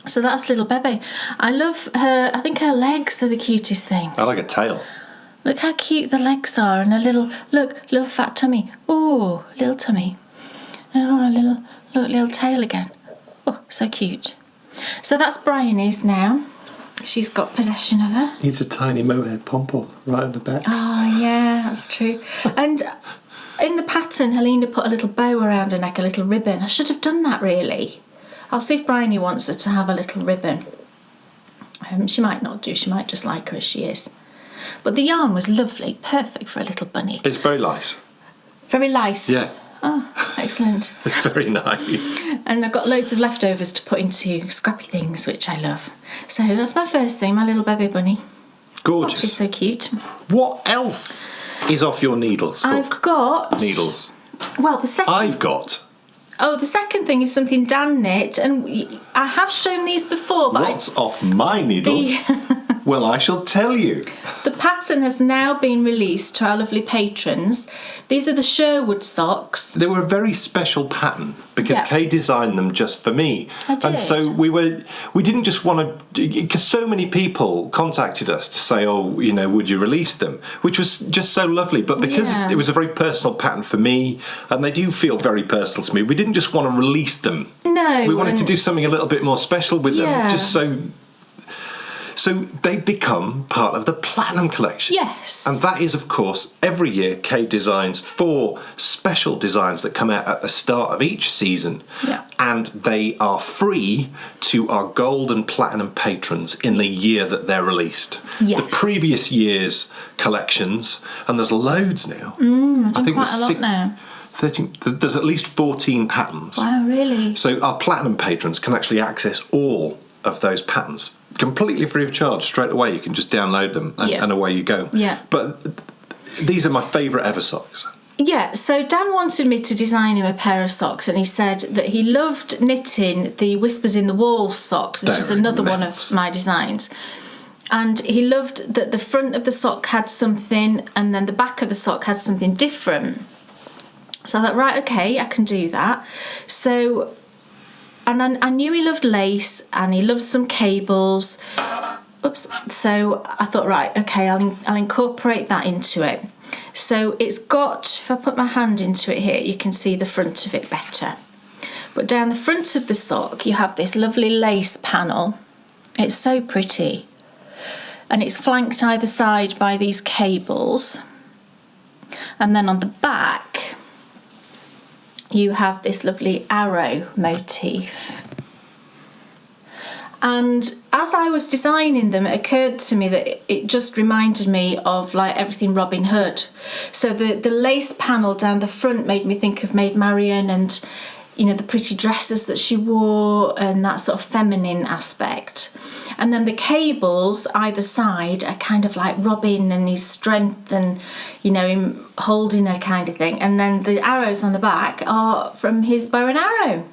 So that's little Bebe. I love her. I think her legs are the cutest thing. I like a tail. Look how cute the legs are, and a little fat tummy. Oh, little tummy. Oh, little tail again. Oh, so cute. So that's Bryony's now. She's got possession of her. He's a tiny mohair pom-pom right on the back. Oh, yeah, that's true. And in the pattern, Helena put a little bow around her neck, a little ribbon. I should have done that, really. I'll see if Bryony wants her to have a little ribbon. She might not do. She might just like her as she is. But the yarn was lovely, perfect for a little bunny. It's very light. Very light? Yeah. Oh, excellent. It's very nice. And I've got loads of leftovers to put into scrappy things, which I love. So that's my first thing, my little baby bunny. Gorgeous. Oh, she's so cute. What else is off your needles? I've got... Needles. Well, the second... I've got... Oh, the second thing is something Dan knit, and I have shown these before, but... What's off my needles? Well, I shall tell you. The pattern has now been released to our lovely patrons. These are the Sherwood socks. They were a very special pattern because Kay designed them just for me. I did. And so we didn't just want to, because so many people contacted us to say, oh, you know, would you release them? Which was just so lovely. But because it was a very personal pattern for me, and they do feel very personal to me, we didn't just want to release them. No. We wanted to do something a little bit more special with them, just so they've become part of the Platinum collection. Yes. And that is, of course, every year Kay designs 4 special designs that come out at the start of each season. Yeah. And they are free to our Gold and Platinum patrons in the year that they're released. Yes. The previous year's collections, and there's loads now. I think there's quite a lot now. 13, there's at least 14 patterns. Wow, really? So our Platinum patrons can actually access all of those patterns completely free of charge straight away. You can just download them and away you go. Yeah. But these are my favourite ever socks. Yeah, so Dan wanted me to design him a pair of socks, and he said that he loved knitting the Whispers in the Walls socks, which is another one of my designs. And he loved that the front of the sock had something and then the back of the sock had something different. So I thought, right, okay, I can do that. So... And I knew he loved lace and he loves some cables. Oops. So I thought, right, okay, I'll incorporate that into it. So it's got, if I put my hand into it here, you can see the front of it better. But down the front of the sock, you have this lovely lace panel. It's so pretty. and it's flanked either side by these cables. And then on the back, you have this lovely arrow motif. And as I was designing them, it occurred to me that it just reminded me of like everything Robin Hood. So the lace panel down the front made me think of Maid Marian, and you know, the pretty dresses that she wore and that sort of feminine aspect. And then the cables either side are kind of like Robin and his strength and, you know, him holding her kind of thing. And then the arrows on the back are from his bow and arrow.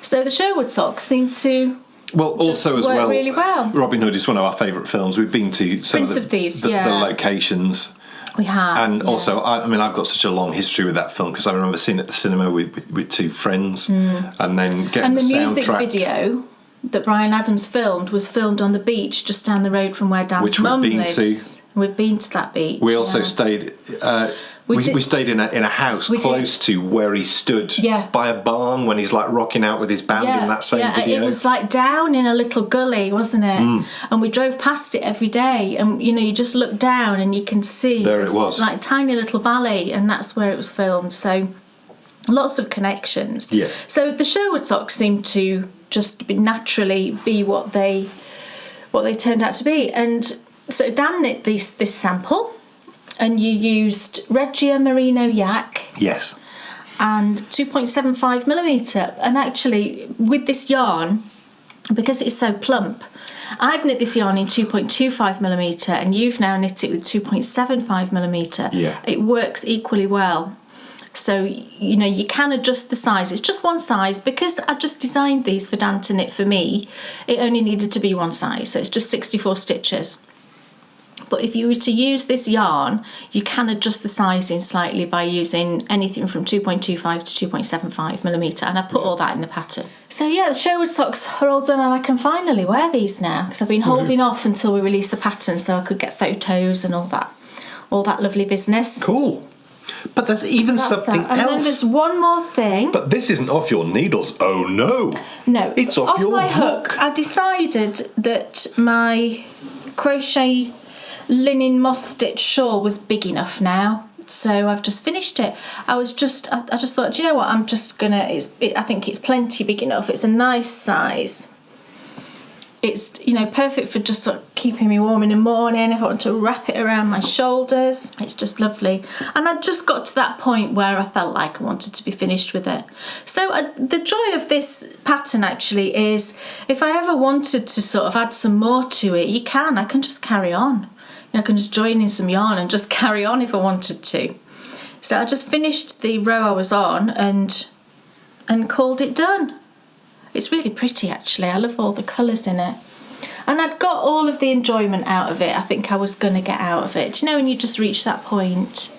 So the Sherwood socks seem to also as well, really well. Robin Hood is one of our favourite films. We've been to some Prince of of Thieves, the locations. We have. And also, I've got such a long history with that film because I remember seeing it at the cinema with two friends and then getting and the soundtrack. music video that Bryan Adams filmed was filmed on the beach just down the road from where Dan's mum lives. We've been to that beach. We also stayed... We stayed in a house close to where he stood by a barn when he's like rocking out with his band in that same video. It was like down in a little gully, wasn't it? And we drove past it every day, and you know, you just look down and you can see there it was, like tiny little valley, and that's where it was filmed. So lots of connections. Yeah. So the Sherwood socks seem to just naturally be what they turned out to be, and so Dan knit this sample. And you used Regia Merino Yak. Yes. And 2.75mm. And actually, with this yarn, because it's so plump, I've knit this yarn in 2.25mm, and you've now knit it with 2.75mm. Yeah. It works equally well. So, you know, you can adjust the size. It's just one size. Because I just designed these for Dan to knit for me, it only needed to be one size. So it's just 64 stitches. But if you were to use this yarn, you can adjust the sizing slightly by using anything from 2.25 to 2.75mm, and I put all that in the pattern. So yeah, the Sherwood socks are all done, and I can finally wear these now because I've been holding off until we release the pattern so I could get photos and all that lovely business. Cool. But there's even something else. And then there's one more thing. But this isn't off your needles. Oh no. No, it's off your my hook. I decided that my crochet linen moss stitch shawl was big enough now, so I've just finished it. I just thought, do you know what, I'm just gonna, I think it's plenty big enough. It's a nice size. It's, you know, perfect for just sort of keeping me warm in the morning if I want to wrap it around my shoulders. It's just lovely. And I just got to that point where I felt like I wanted to be finished with it. So the joy of this pattern actually is if I ever wanted to sort of add some more to it, I can just carry on. I can just join in some yarn and just carry on if I wanted to. So I just finished the row I was on and called it done. It's really pretty actually. I love all the colours in it. And I'd got all of the enjoyment out of it I think I was going to get out of it. You know, when you just reach that point.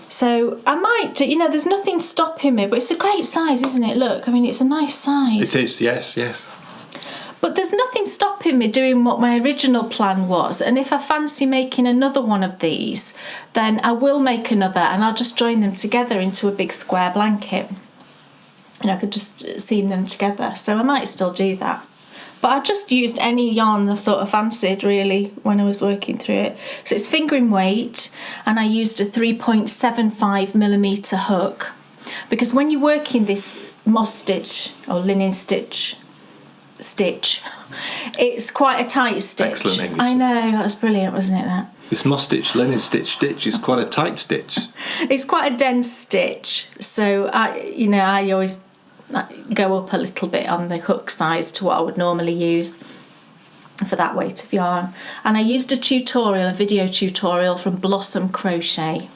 So I might, you know, there's nothing stopping me, but it's a great size, isn't it? Look, I mean, it's a nice size. It is, yes. But there's nothing stopping me doing what my original plan was, and if I fancy making another one of these, then I will make another and I'll just join them together into a big square blanket. And I could just seam them together, so I might still do that. But I just used any yarn I sort of fancied really when I was working through it. So it's fingering weight, and I used a 3.75mm hook, because when you're working this moss stitch or linen stitch, it's quite a tight stitch. Excellent English. I know, that was brilliant, wasn't it, that? This moss stitch, linen stitch is quite a tight stitch. It's quite a dense stitch, so I always go up a little bit on the hook size to what I would normally use for that weight of yarn. And I used a video tutorial from Blossom Crochet.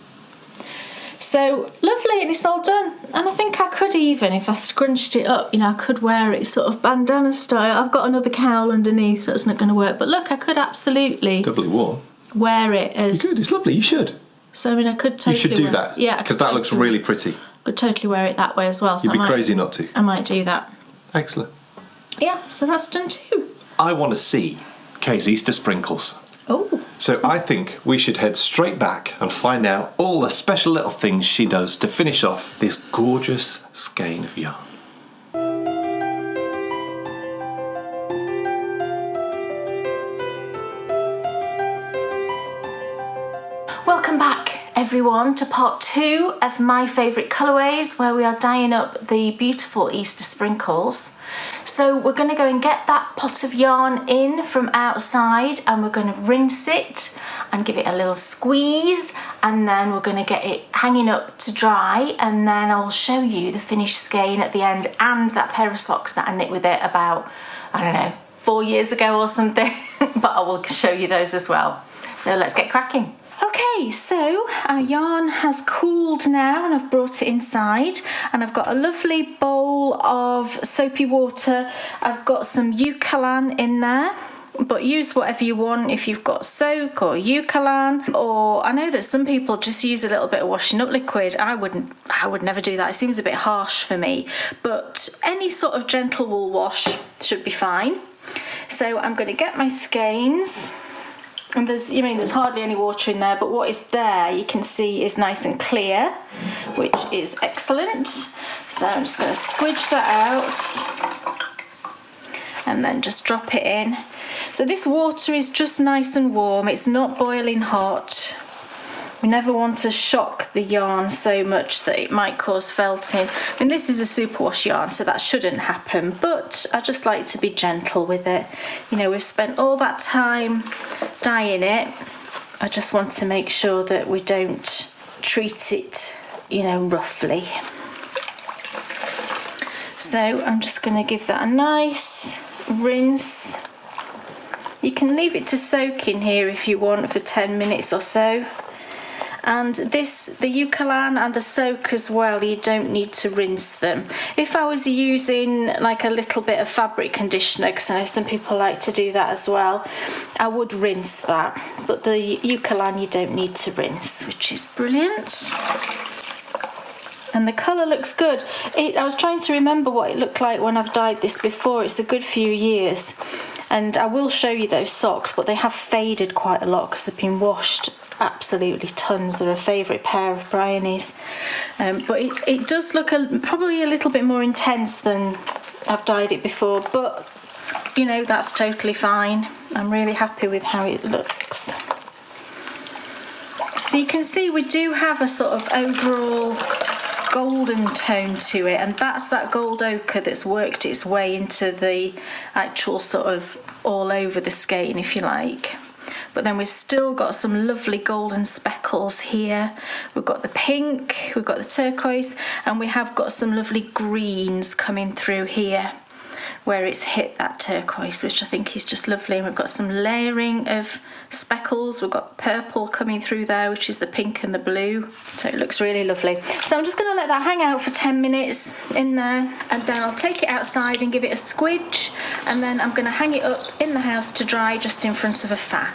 So lovely, and it's all done. And I think I could even, if I scrunched it up, I could wear it sort of bandana style. I've got another cowl underneath, that's not going to work. But look, I could absolutely doubly warm. Wear it as... You could, it's lovely, you should. So, I mean, I could totally... You should do that. Yeah, because that looks really pretty. Could totally wear it that way as well. So You'd be crazy not to. I might do that. Excellent. Yeah, so that's done too. I want to see Kay's Easter sprinkles. Oh. So I think we should head straight back and find out all the special little things she does to finish off this gorgeous skein of yarn. everyone to part 2 of my favourite colourways, where we are dyeing up the beautiful Easter sprinkles. So we're going to go and get that pot of yarn in from outside, and we're going to rinse it and give it a little squeeze, and then we're going to get it hanging up to dry, and then I'll show you the finished skein at the end and that pair of socks that I knit with it about, I don't know, 4 years ago or something, but I will show you those as well. So let's get cracking. Okay, so our yarn has cooled now and I've brought it inside, and I've got a lovely bowl of soapy water. I've got some Eucalan in there, but use whatever you want. If you've got soak or Eucalan, or I know that some people just use a little bit of washing up liquid. I would never do that. It seems a bit harsh for me, but any sort of gentle wool wash should be fine. So I'm going to get my skeins. And there's hardly any water in there, but what is there you can see is nice and clear, which is excellent. So I'm just going to squidge that out and then just drop it in. So this water is just nice and warm, it's not boiling hot. We never want to shock the yarn so much that it might cause felting. I mean, this is a superwash yarn, so that shouldn't happen, but I just like to be gentle with it. You know, we've spent all that time dyeing it. I just want to make sure that we don't treat it, you know, roughly. So I'm just going to give that a nice rinse. You can leave it to soak in here if you want for 10 minutes or so. And the Eucalan and the soak as well, you don't need to rinse them. If I was using like a little bit of fabric conditioner, because I know some people like to do that as well, I would rinse that. But the Eucalan you don't need to rinse, which is brilliant. And the colour looks good. I was trying to remember what it looked like when I've dyed this before. It's a good few years. And I will show you those socks, but they have faded quite a lot because they've been washed absolutely tons. They're a favourite pair of Bryony's. But it does look probably a little bit more intense than I've dyed it before, but you know, that's totally fine. I'm really happy with how it looks. So you can see we do have a sort of overall golden tone to it, and that's that gold ochre that's worked its way into the actual sort of all over the skein, if you like. But then we've still got some lovely golden speckles here. We've got the pink, we've got the turquoise, and we have got some lovely greens coming through here where it's hit that turquoise, which I think is just lovely. And we've got some layering of speckles. We've got purple coming through there, which is the pink and the blue. So it looks really lovely. So I'm just going to let that hang out for 10 minutes in there, and then I'll take it outside and give it a squidge, and then I'm going to hang it up in the house to dry just in front of a fan.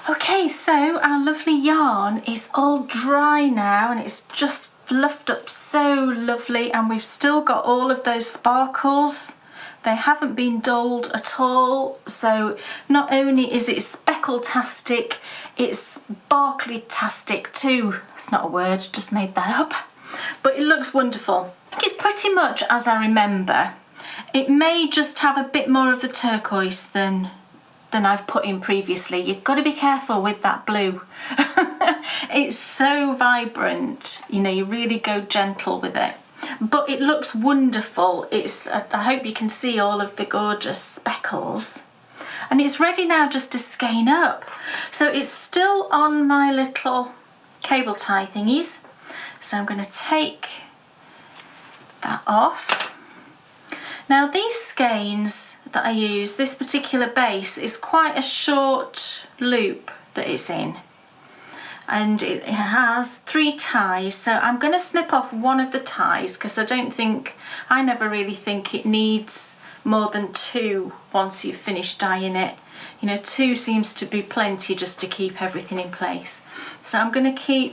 Okay, so our lovely yarn is all dry now, and it's just fluffed up so lovely, and we've still got all of those sparkles. They haven't been dulled at all, so not only is it speckle-tastic, it's sparkly-tastic too. It's not a word, just made that up. But it looks wonderful. I think it's pretty much as I remember. It may just have a bit more of the turquoise than I've put in previously. You've got to be careful with that blue. It's so vibrant, you know, you really go gentle with it. But it looks wonderful. I hope you can see all of the gorgeous speckles. And it's ready now just to skein up. So it's still on my little cable tie thingies. So I'm going to take that off. Now these skeins that I use, this particular base is quite a short loop that it's in, and it has 3 ties, so I'm going to snip off one of the ties because I never really think it needs more than 2 once you've finished dyeing it. You know, 2 seems to be plenty just to keep everything in place. So I'm going to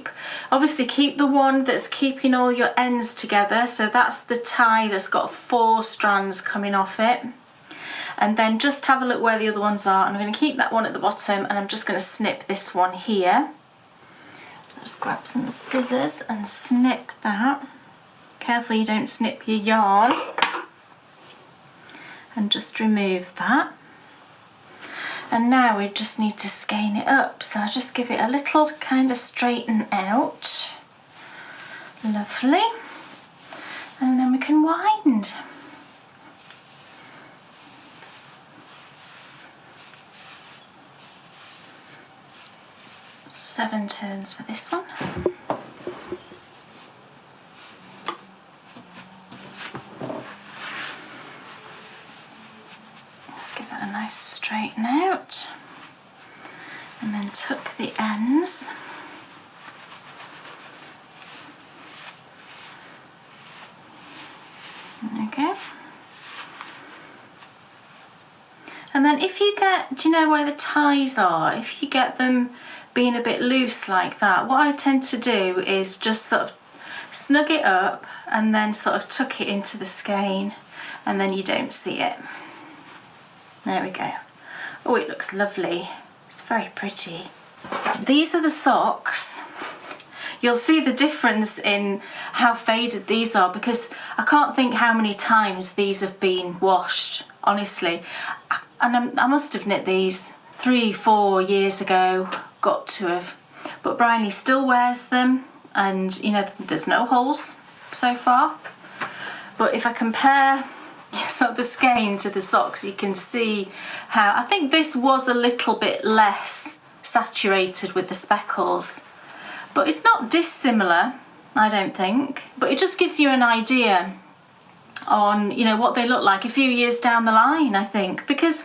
obviously keep the one that's keeping all your ends together. So that's the tie that's got 4 strands coming off it. And then just have a look where the other ones are. And I'm going to keep that one at the bottom, and I'm just going to snip this one here. Just grab some scissors and snip that. Careful you don't snip your yarn. And just remove that. And now we just need to skein it up. So I'll just give it a little kind of straighten out. Lovely. And then we can wind. Seven turns for this one. Let's give that a nice straighten out. And then tuck the ends. Okay. And then if you get, do you know where the ties are? If you get them being a bit loose like that, what I tend to do is just sort of snug it up and then sort of tuck it into the skein, and then you don't see it. There we go. Oh, it looks lovely. It's very pretty. These are the socks. You'll see the difference in how faded these are, because I can't think how many times these have been washed, honestly. And I must have knit these 3-4 years ago, got to have. But Bryony still wears them, and you know, there's no holes so far. But if I compare sort of the skein to the socks, you can see how I think this was a little bit less saturated with the speckles. But it's not dissimilar, I don't think. But it just gives you an idea on, you know, what they look like a few years down the line, I think, because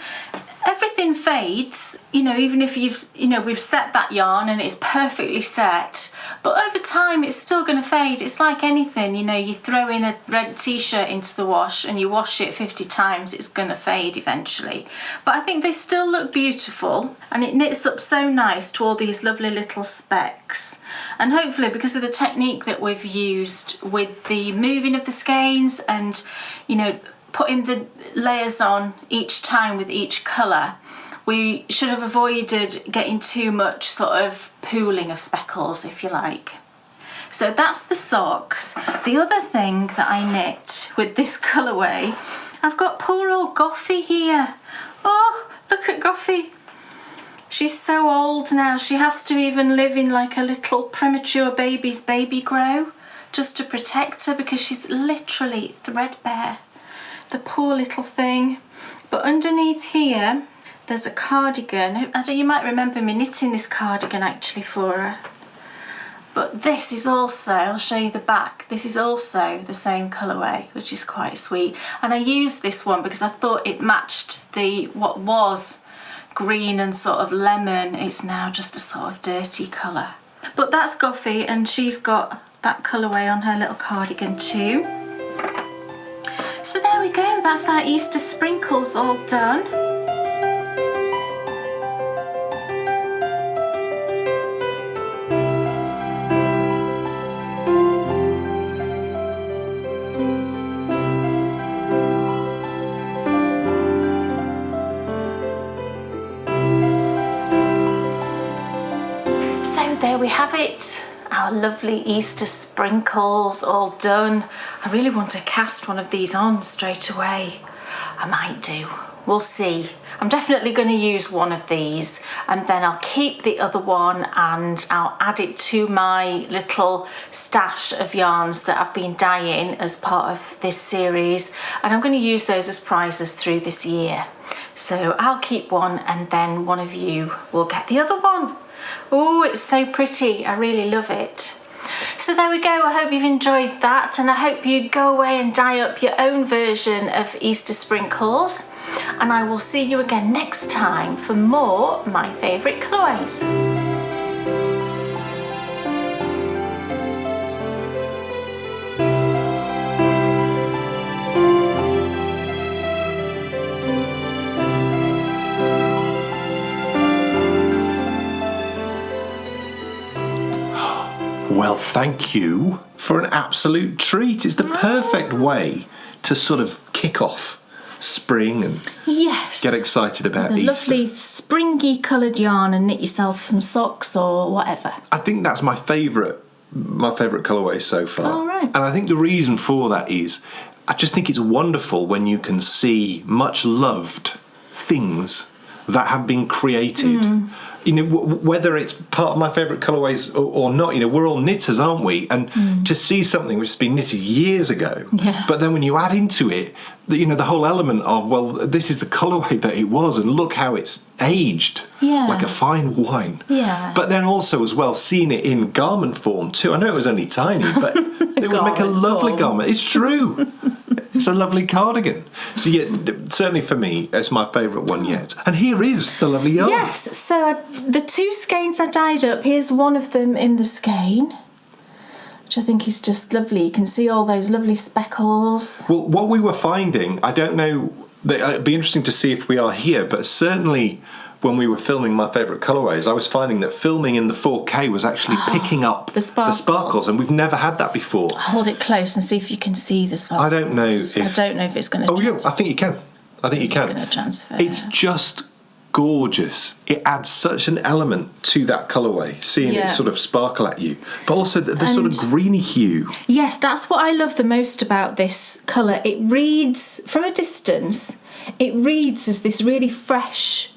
everything fades, you know, even if we've set that yarn and it's perfectly set, but over time it's still going to fade. It's like anything, you know, you throw in a red t-shirt into the wash and you wash it 50 times, it's going to fade eventually. But I think they still look beautiful, and it knits up so nice to all these lovely little specks. And hopefully, because of the technique that we've used with the moving of the skeins and, you know, putting the layers on each time with each colour, we should have avoided getting too much sort of pooling of speckles, if you like. So that's the socks. The other thing that I knit with this colourway, I've got poor old Goffy here. Oh, look at Goffy. She's so old now, she has to even live in like a little premature baby's baby grow just to protect her, because she's literally threadbare. The poor little thing. But underneath here there's a cardigan. You might remember me knitting this cardigan actually for her. But this is also, I'll show you the back, this is also the same colourway, which is quite sweet. And I used this one because I thought it matched what was green and sort of lemon. It's now just a sort of dirty colour. But that's Goffy, and she's got that colourway on her little cardigan too. So there we go, that's our Easter sprinkles all done. So there we have it. Our lovely Easter sprinkles all done. I really want to cast one of these on straight away. I might do. We'll see. I'm definitely going to use one of these, and then I'll keep the other one and I'll add it to my little stash of yarns that I've been dyeing as part of this series, and I'm going to use those as prizes through this year. So I'll keep one, and then one of you will get the other one. Oh, it's so pretty. I really love it. So there we go. I hope you've enjoyed that, and I hope you go away and dye up your own version of Easter sprinkles. And I will see you again next time for more My Favourite Colourways. Well, thank you for an absolute treat. It's the perfect way to sort of kick off spring and Yes. get excited about The Easter. lovely springy coloured yarn and knit yourself some socks or whatever. I think that's my favourite colourway so far. Oh, right. And I think the reason for that is I just think it's wonderful when you can see much loved things that have been created. You know, whether it's part of my favourite colourways or not, you know, we're all knitters, aren't we? And to see something which has been knitted years ago, but then when you add into it, you know, the whole element of, well, this is the colourway that it was, and look how it's aged, like a fine wine. Yeah. But then also as well, seeing it in garment form too. I know it was only tiny, but it would make a lovely garment. It's true. It's a lovely cardigan. So yeah, certainly for me, it's my favourite one yet. And here is the lovely yarn. Yes, so the 2 skeins I dyed up, here's one of them in the skein, which I think is just lovely. You can see all those lovely speckles. Well, what we were finding, I don't know, it'd be interesting to see if we are here, but certainly when we were filming my favourite colourways, I was finding that filming in the 4K was actually picking up the sparkles, and we've never had that before. Hold it close and see if you can see the sparkles. I don't know if it's going to transfer. yeah, I think you can. It's going to transfer. It's just gorgeous. It adds such an element to that colourway, seeing it sort of sparkle at you, but also the sort of greeny hue. Yes, that's what I love the most about this colour. It reads, from a distance, as this really fresh,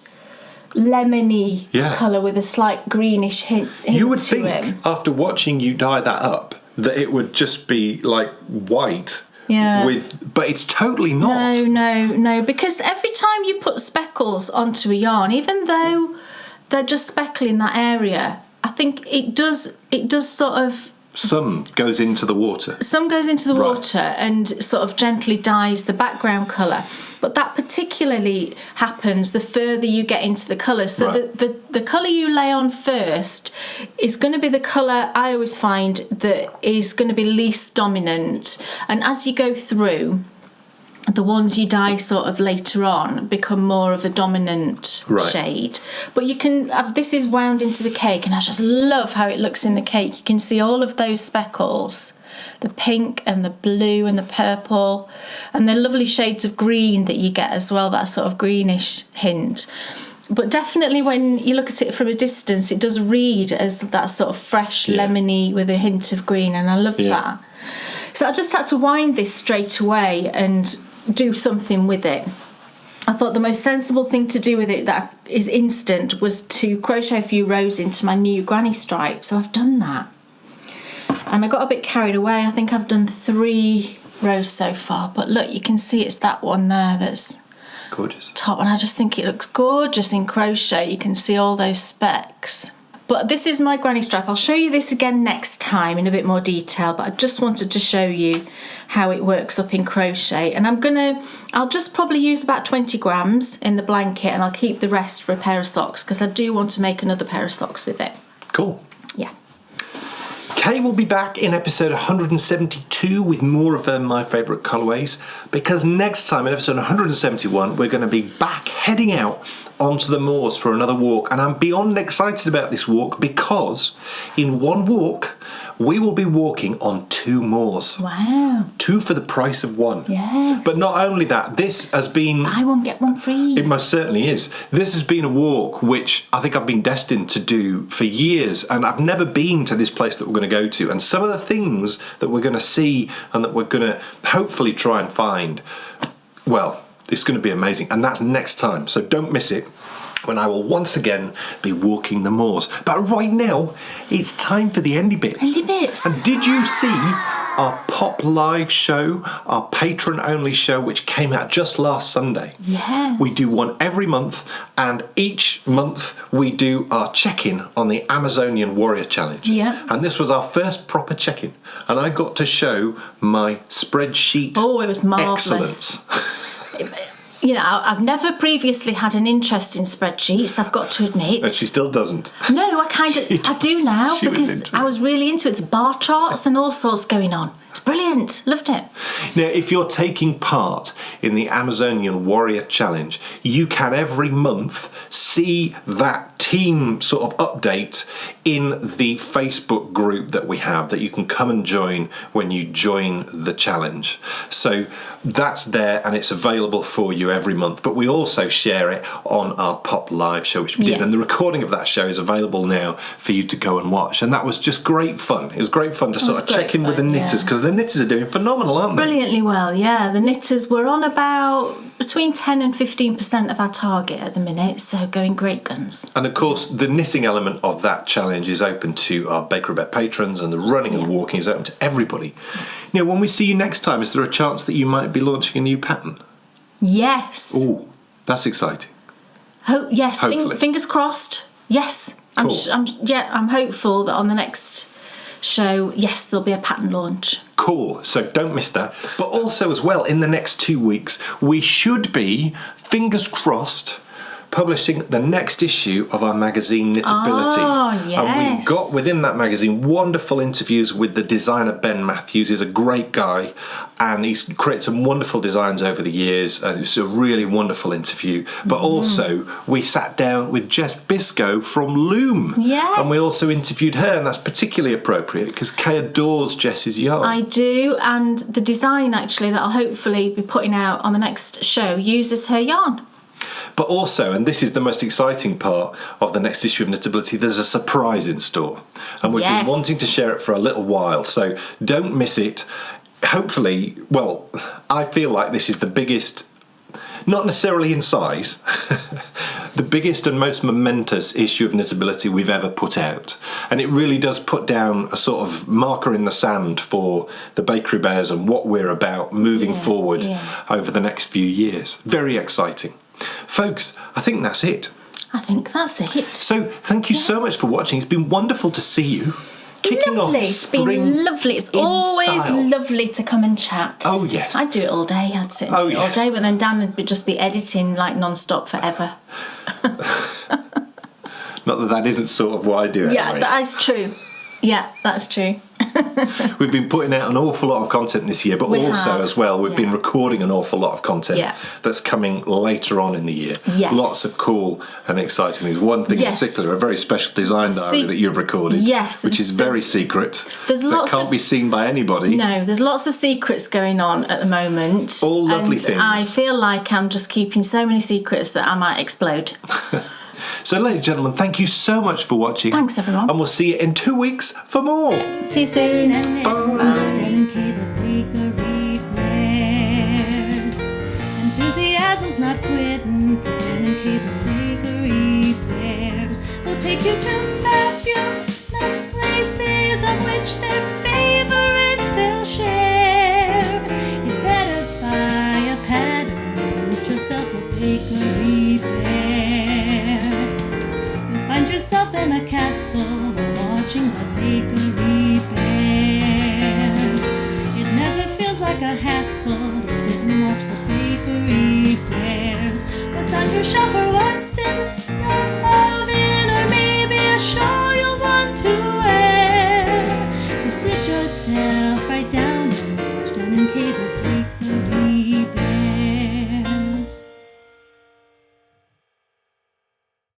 lemony colour with a slight greenish hint You would to think, it. after watching you dye that up, that it would just be like white. Yeah. But it's totally not. No, because every time you put speckles onto a yarn, even though they're just speckling that area, I think it does sort of... Some goes into the water. Some goes into the water and sort of gently dyes the background colour. But that particularly happens the further you get into the colour. So the colour you lay on first is going to be the colour I always find that is going to be least dominant. And as you go through, the ones you dye sort of later on become more of a dominant shade. But you can, this is wound into the cake, and I just love how it looks in the cake. You can see all of those speckles, the pink and the blue and the purple, and the lovely shades of green that you get as well, that sort of greenish hint. But definitely when you look at it from a distance, it does read as that sort of fresh lemony with a hint of green, and I love that. So I just had to wind this straight away and do something with it. I thought the most sensible thing to do with it that is instant was to crochet a few rows into my new granny stripe. So I've done that. And I got a bit carried away. I think I've done 3 rows so far. But look, you can see it's that one there that's gorgeous. Top. And I just think it looks gorgeous in crochet. You can see all those specks. But this is my granny stripe. I'll show you this again next time in a bit more detail, but I just wanted to show you how it works up in crochet. And I'll just probably use about 20 grams in the blanket, and I'll keep the rest for a pair of socks because I do want to make another pair of socks with it. Cool. Yeah. Kay will be back in episode 172 with more of my favourite colourways, because next time in episode 171 we're going to be back heading out onto the moors for another walk, and I'm beyond excited about this walk because in one walk we will be walking on 2 moors. Wow. 2 for the price of 1. Yes. But not only that, this has been... Buy one, get one free. It most certainly is. This has been a walk which I think I've been destined to do for years, and I've never been to this place that we're going to go to. And some of the things that we're going to see and that we're going to hopefully try and find, well, it's going to be amazing. And that's next time, so don't miss it, when I will once again be walking the moors. But right now, it's time for the Endy Bits. Endy Bits. And did you see our Pop Live show, our patron-only show, which came out just last Sunday? Yes. We do one every month, and each month we do our check-in on the Amazonian Warrior Challenge. Yeah. And this was our first proper check-in, and I got to show my spreadsheet. Oh, it was marvellous. Excellence. You know, I've never previously had an interest in spreadsheets, I've got to admit. And she still doesn't. No, I do now, She was because into I it. was really into it. There's bar charts and all sorts going on. It's brilliant. Loved it. Now, if you're taking part in the Amazonian Warrior Challenge, you can every month see that team sort of update in the Facebook group that we have that you can come and join when you join the challenge. So that's there and it's available for you every month. But we also share it on our Pop Live show, which we did. And the recording of that show is available now for you to go and watch. And that was just great fun. It was great fun to sort of check in with the knitters, because the knitters are doing phenomenal, aren't they? Brilliantly well, yeah. The knitters were on about between 10 and 15% of our target at the minute, so going great guns. And of course, the knitting element of that challenge is open to our Bakery Bet patrons, and the running and walking is open to everybody. Now, when we see you next time, is there a chance that you might be launching a new pattern? Yes. Oh, that's exciting. Yes, Hopefully. Fingers crossed. Yes. Cool. I'm hopeful that on the next show, yes, there'll be a pattern launch. Cool, so don't miss that. But also as well, in the next 2 weeks, we should be, fingers crossed, publishing the next issue of our magazine Knitability. Oh, yes. And we've got within that magazine wonderful interviews with the designer Ben Matthews. He's a great guy and he's created some wonderful designs over the years, and it's a really wonderful interview. But also we sat down with Jess Biscoe from Loom. Yes. And we also interviewed her, and that's particularly appropriate because Kay adores Jess's yarn. I do, and the design actually that I'll hopefully be putting out on the next show uses her yarn. But also, and this is the most exciting part of the next issue of Knitability, there's a surprise in store. And we've been wanting to share it for a little while, so don't miss it. Hopefully, well, I feel like this is the biggest, not necessarily in size, the biggest and most momentous issue of Knitability we've ever put out. And it really does put down a sort of marker in the sand for the Bakery Bears and what we're about moving forward over the next few years. Very exciting. Folks, I think that's it. I think that's it. So thank you so much for watching. It's been wonderful to see you. Kicking lovely. off It's spring been lovely. It's in always style. lovely to come and chat. Oh, yes. I'd do it all day. I'd sit and do it all day, but then Dan would just be editing like non-stop forever. Not that isn't sort of what I do anyway. Yeah, that's true. Yeah, that's true. We've been putting out an awful lot of content this year, but as well, we've been recording an awful lot of content that's coming later on in the year. Yes. Lots of cool and exciting things. One thing in particular, a very special design diary that you've recorded, which is very secret. That can't be seen by anybody. No, there's lots of secrets going on at the moment. All lovely things. I feel like I'm just keeping so many secrets that I might explode. So, ladies and gentlemen, thank you so much for watching. Thanks, everyone. And we'll see you in 2 weeks for more. See you soon. Enthusiasm's not quitting for Dan and Kay, the Bakery Bears. They'll take you to fabulous places of which their favorites they'll share. You better buy a pattern and get yourself a Bakery Bear. You'll find yourself in a castle while watching the Bakery Bears. It never feels like a hassle to sit and watch the Bakery Bears. What's on your shelf or what's in